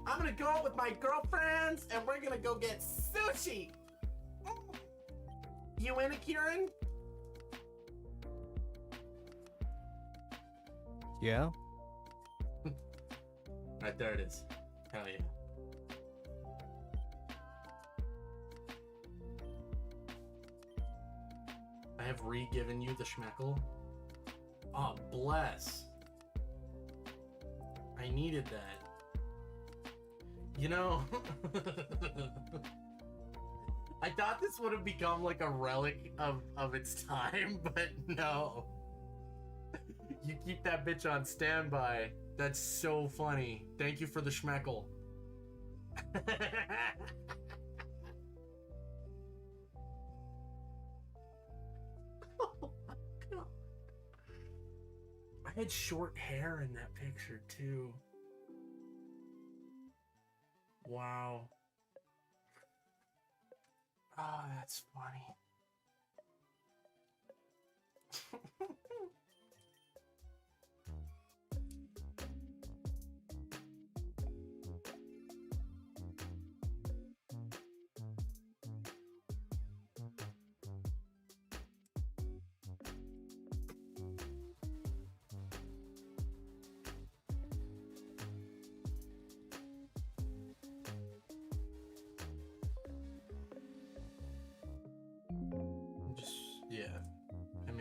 I'm gonna go out with my girlfriends and we're gonna go get sushi. You in it, Kieran? Yeah. Right there it is. Hell yeah. I have re-given you the schmeckle. Oh, bless. I needed that. You know, I thought this would have become like a relic of its time, but no. You keep that bitch on standby. That's so funny. Thank you for the schmeckle. Oh my God. I had short hair in that picture too. Wow. Oh, that's funny.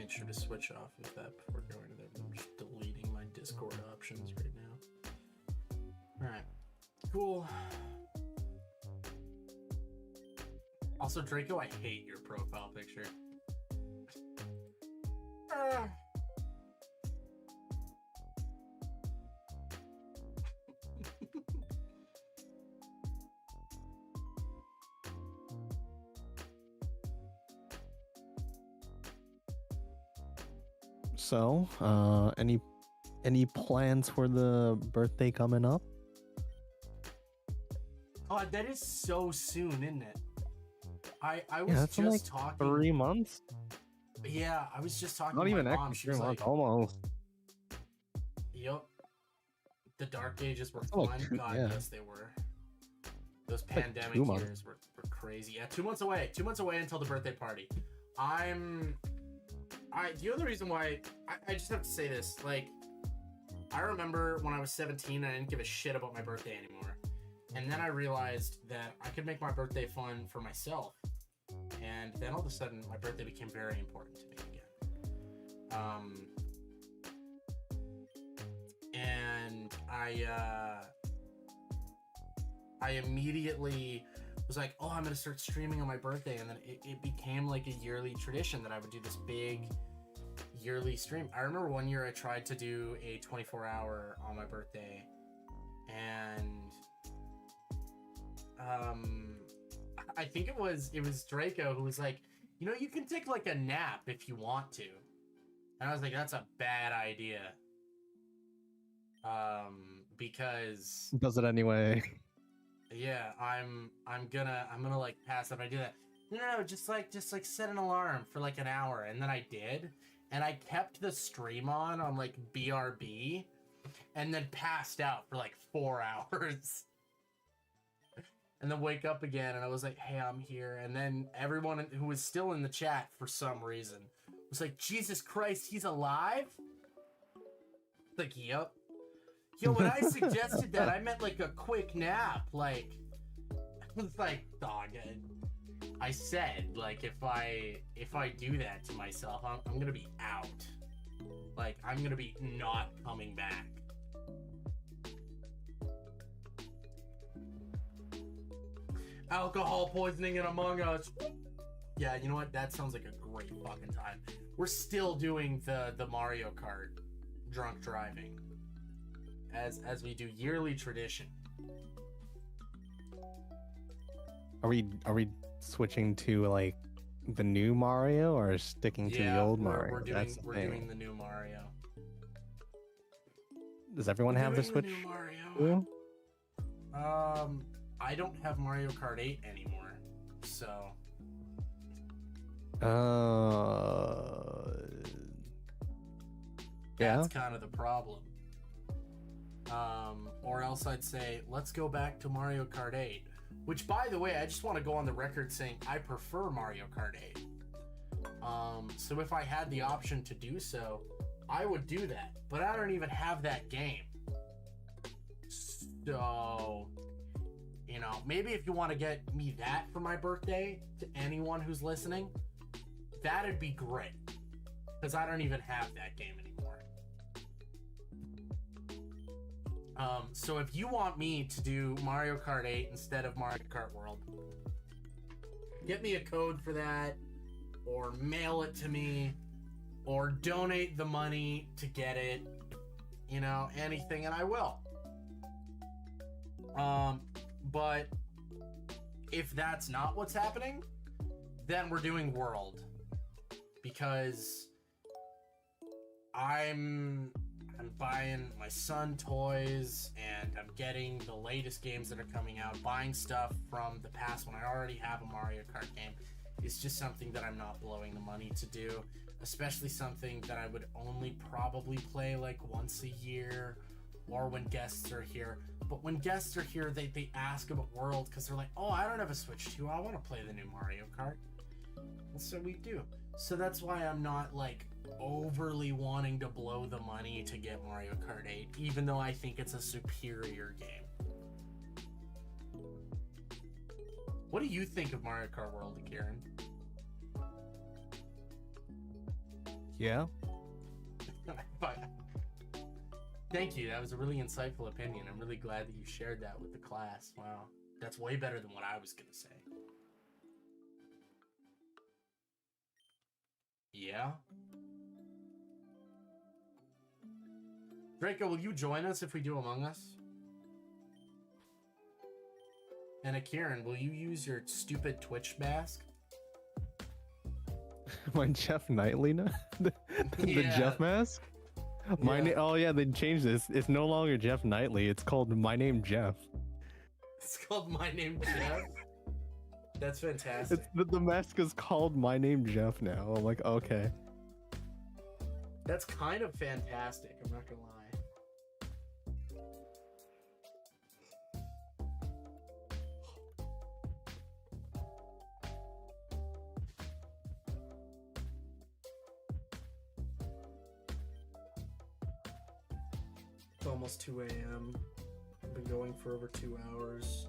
Sure to switch off of that before going to there. I'm just deleting my Discord options right now. Alright. Cool. Also, Draco, I hate your profile picture. So, any plans for the birthday coming up? Oh, that is so soon, isn't it? I was Yeah, that's in, just like, talking 3 months. Yeah, I was just talking Not to even my mom. actually She was 3 like, months, almost. "Yep, the dark ages were Oh, fun." God, yeah. yes, they were. Those Like pandemic 2 months. years were crazy. Yeah, 2 months away. 2 months away until the birthday party. The other reason why I just have to say this, like, I remember when I was 17, I didn't give a shit about my birthday anymore. And then I realized that I could make my birthday fun for myself. And then all of a sudden, my birthday became very important to me again. And I immediately was like, oh, I'm gonna start streaming on my birthday, and then it became like a yearly tradition that I would do this big yearly stream. I remember one year I tried to do a 24-hour on my birthday, and I think it was Draco who was like, you know, you can take like a nap if you want to, and I was like, that's a bad idea, because Does it anyway. yeah, I'm gonna like pass if I do that. No, just like set an alarm for like an hour, and then I did, and I kept the stream on like BRB, and then passed out for like 4 hours, and then wake up again, and I was like, hey, I'm here, and then everyone who was still in the chat for some reason was like, Jesus Christ, he's alive? Like, yep. Yo, when I suggested that, I meant like a quick nap. Like, it's like, dog. I said, like, if I do that to myself, I'm gonna be out. Like, I'm gonna be not coming back. Alcohol poisoning in Among Us. Yeah, you know what? That sounds like a great fucking time. We're still doing the Mario Kart drunk driving. As we do yearly tradition. Are we switching to like the new Mario or sticking to the old Mario? We're That's the thing. doing the new Mario. Does everyone have the Switch? New Mario. too? I don't have Mario Kart 8 anymore, so. Yeah. That's kind of the problem. Or else I'd say, let's go back to Mario Kart 8. Which, by the way, I just want to go on the record saying I prefer Mario Kart 8. So if I had the option to do so, I would do that. But I don't even have that game. So, you know, maybe if you want to get me that for my birthday, to anyone who's listening, that'd be great. Because I don't even have that game anymore. So if you want me to do Mario Kart 8 instead of Mario Kart World, get me a code for that, or mail it to me, or donate the money to get it, you know, anything, and I will. But if that's not what's happening, then we're doing World, because I'm buying my son toys, and I'm getting the latest games that are coming out. Buying stuff from the past when I already have a Mario Kart game is just something that I'm not blowing the money to do, especially something that I would only probably play like once a year, or when guests are here. But when guests are here, they ask about World, because they're like, oh, I don't have a Switch 2, I want to play the new Mario Kart. And so we do. So that's why I'm not like overly wanting to blow the money to get Mario Kart 8, even though I think it's a superior game. What do you think of Mario Kart World, Kieran? Yeah. Thank you. That was a really insightful opinion. I'm really glad that you shared that with the class. Wow. That's way better than what I was going to say. Yeah. Draco, will you join us if we do Among Us? And Kieran, will you use your stupid Twitch mask? My Jeff Knightley, the Yeah. Jeff mask. My Yeah. oh yeah, they changed this. It's no longer Jeff Knightley. It's called My Name Jeff. It's called My Name Jeff. That's fantastic. The mask is called My Name Jeff now. I'm like, okay. That's kind of fantastic, I'm not gonna lie. It's almost 2 a.m. I've been going for over 2 hours.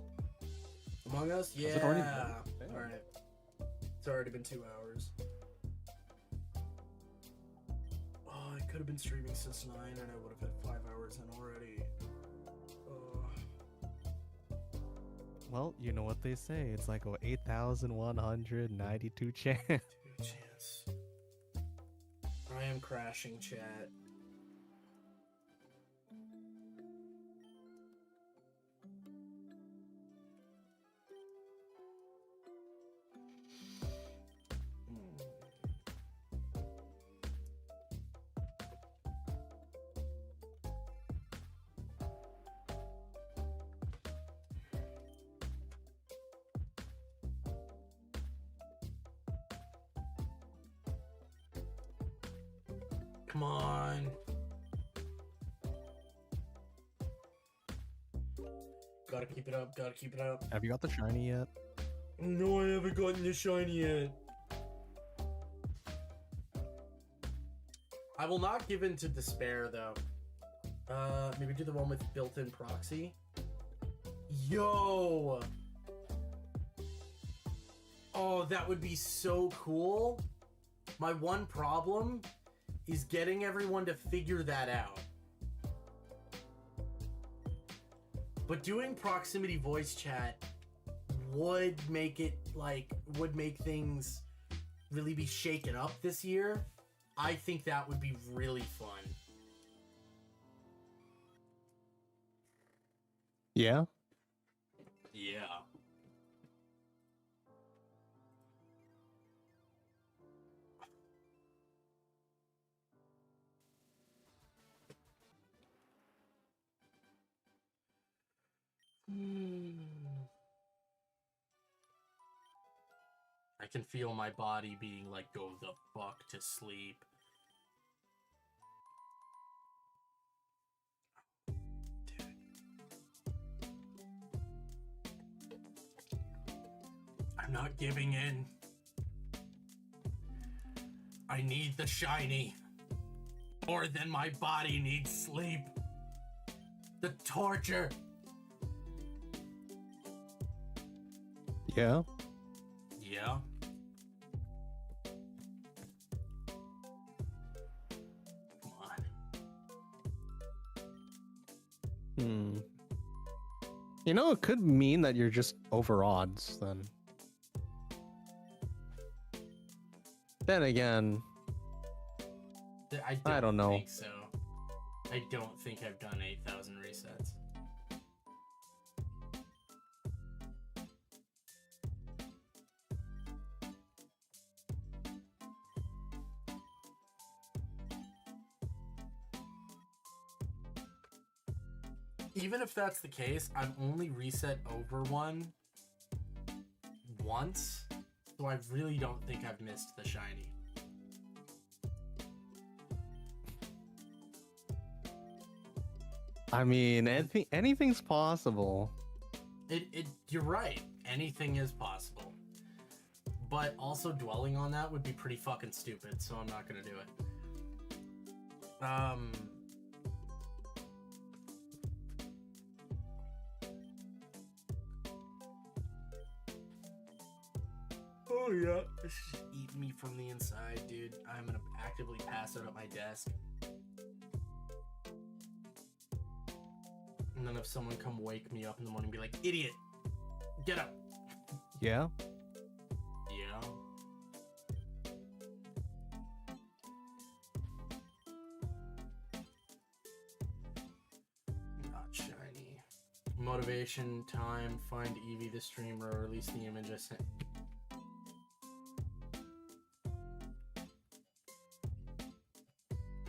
Among Us? Yeah. it already been? Damn. Alright. It's already been 2 hours. Oh, I could have been streaming since 9 and I would have had 5 hours in already. Well, you know what they say. It's like 8,192 chance. Chance. I am crashing, chat. Come on. Gotta keep it up, gotta keep it up. Have you got the shiny yet? No, I haven't gotten the shiny yet. I will not give in to despair, though. Maybe do the one with built-in proxy. Yo! Oh, that would be so cool. My one problem is getting everyone to figure that out. But doing proximity voice chat would make it, would make things really be shaken up this year. I think that would be really fun. Yeah? Yeah. I can feel my body being like, go the fuck to sleep. Dude. I'm not giving in. I need the shiny. More than my body needs sleep. The torture. Yeah? Yeah. Come on. You know, it could mean that you're just over odds, then. Then again, I don't know. Think so. I don't think I've done 8,000 resets. Even if that's the case, I've only reset over one once, so I really don't think I've missed the shiny. I mean, anything's possible. You're right. Anything is possible. But also dwelling on that would be pretty fucking stupid, so I'm not gonna do it. Oh yeah, this is just eating me from the inside, dude. I'm gonna actively pass out at my desk. And then if someone come wake me up in the morning and be like, idiot, get up. Yeah? Yeah. Not shiny. Motivation, time, find Eevee the streamer, release the image I sent.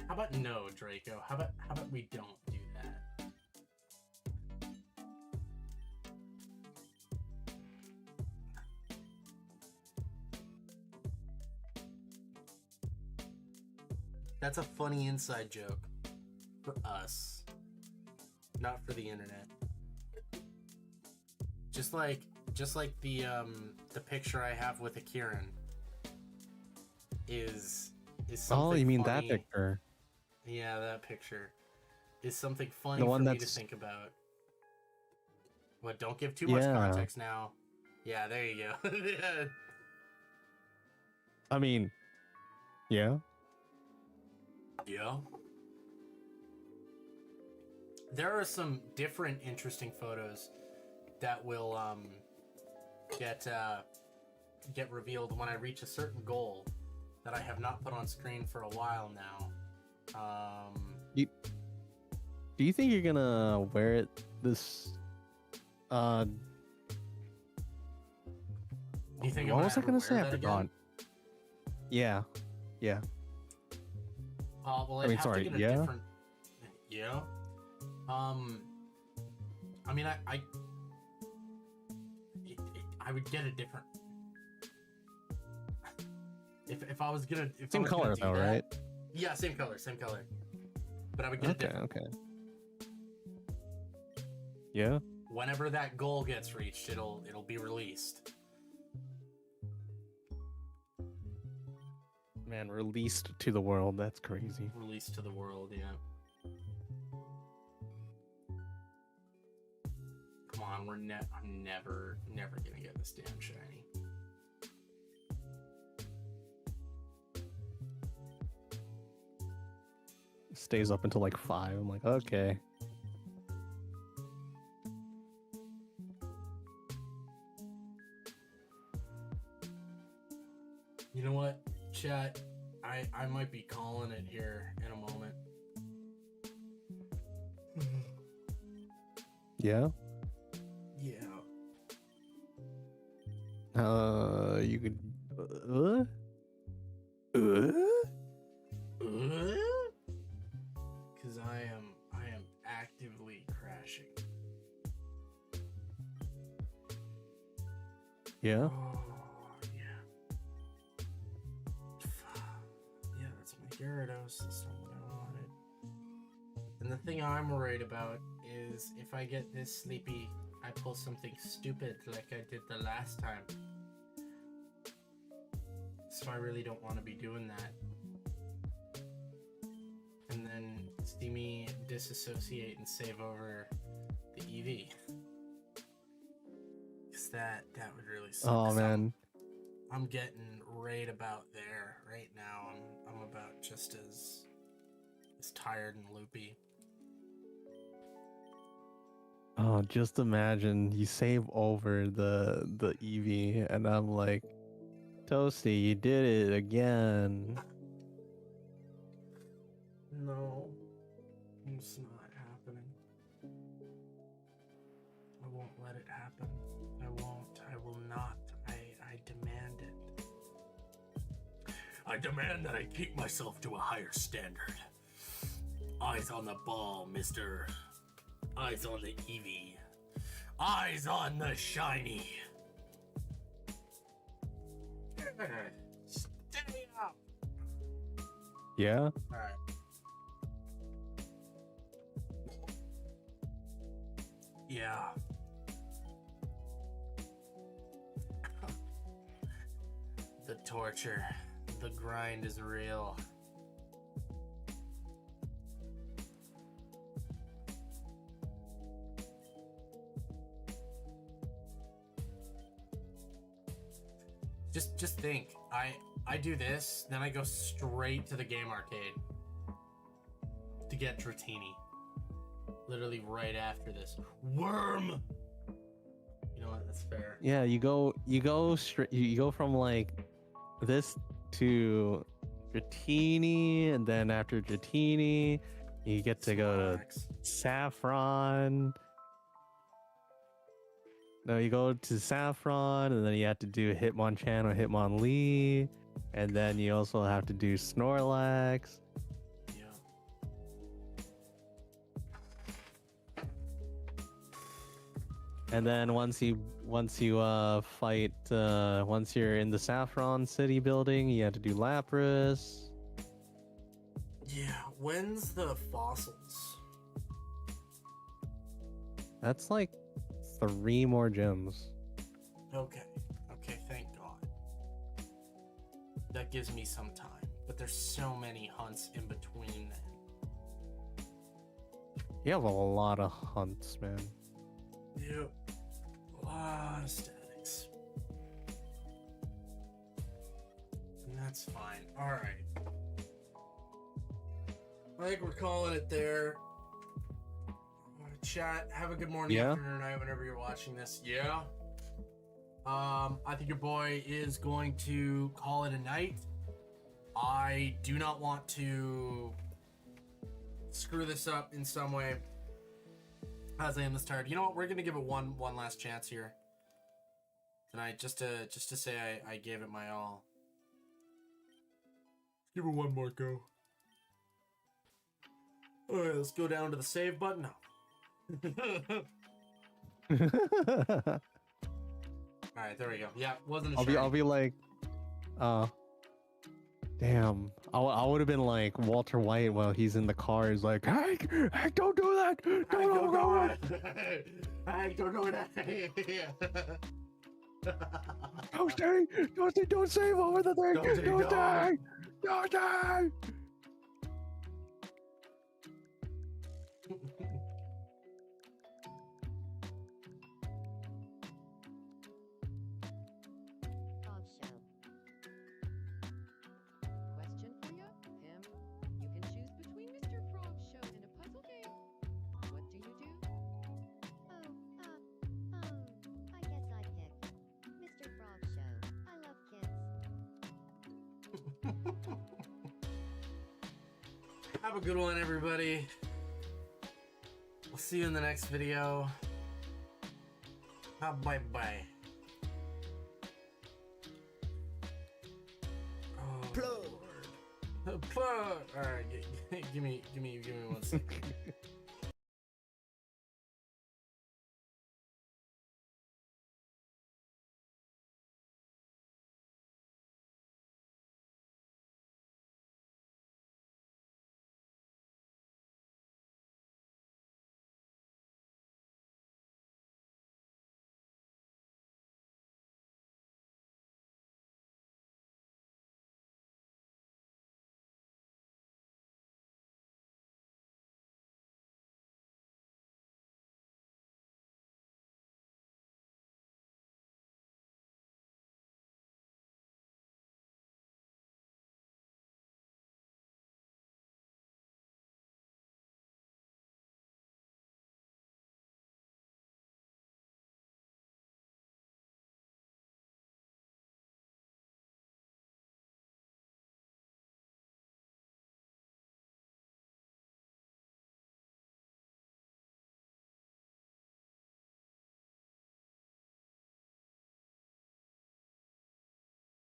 How about no, Draco? How about we don't do that? That's a funny inside joke for us, not for the internet. Just like the picture I have with a Kieran is something. Oh, you mean funny. that picture? Yeah, that picture is something funny The one for me to that's- think about. What? Don't give too much Yeah. context now. Yeah, there you go. Yeah. I mean, yeah. Yeah. There are some different interesting photos that will get revealed when I reach a certain goal that I have not put on screen for a while now. Do you think you're gonna wear it this? Do you think What was I gonna say? I that forgot. again? Yeah, yeah. Well, I I'd mean, have sorry, to get a yeah? different. Yeah. I mean, I would get a different. If I was gonna, if Same I was gonna color do though, that- right? Yeah, same color, same color. But I would get a Okay, different. okay. Yeah. Whenever that goal gets reached, it'll be released. Man, released to the world. That's crazy. Released to the world, yeah. Come on, I'm never gonna get this damn shiny. Stays up until like 5. I'm like, okay. You know what, chat? I might be calling it here in a moment. Yeah. Yeah. You could. Because I am actively crashing. Yeah. Oh, yeah. Yeah, that's my Gyarados. That's not what I wanted. And the thing I'm worried about is if I get this sleepy, I pull something stupid like I did the last time. So I really don't want to be doing that. And then see me disassociate and save over the Eevee. Because that would really suck. Oh 'Cause man. I'm getting right about there right now. I'm about just as tired and loopy. Oh, just imagine you save over the Eevee, and I'm like, Toasty, you did it again. No, it's not happening. I won't let it happen. I won't. I will not. I demand it. I demand that I keep myself to a higher standard. Eyes on the ball, mister. Eyes on the Eevee. Eyes on the shiny. Stay up. Yeah. Alright. Yeah. The torture. The grind is real. Just think. I do this, then I go straight to the game arcade to get Dratini. Literally right after this. Worm! You know what? That's fair. Yeah, you go straight. You go from like this to Dratini, and then after Dratini, you get to go to Snorlax. Saffron. No, you go to Saffron, and then you have to do Hitmonchan or Hitmonlee, and then you also have to do Snorlax. Yeah. And then once you fight once you're in the Saffron City building, you have to do Lapras. When's the fossils? That's like 3 more gems. Okay. Okay, thank God. That gives me some time. But there's so many hunts in between then. You have a lot of hunts, man. Yep. A lot of statics. And that's fine. Alright. I think we're calling it there. Chat, have a good morning, Yeah. afternoon, or night, whenever you're watching this. Yeah. I think your boy is going to call it a night. I do not want to screw this up in some way as I am this tired. You know what? We're gonna give it one last chance here tonight, just to say I gave it my all. Give it one more go. All right, let's go down to the save button now. All right, there we go. Yeah, wasn't a I'll be like, damn. I would have been like Walter White while he's in the car. He's like, hey, don't do that. Don't go. I don't know that. Don't save over the thing. Don't stay. Don't die. Frog Show. Question for ya, Pim. You can choose between Mr. Frog Show and a puzzle game. What do you do? I guess I'd pick Mr. Frog Show. I love kids. Have a good one, everybody. We'll see you in the next video. Bye bye. Oh, Lord. Plug. All right, give me 1 second.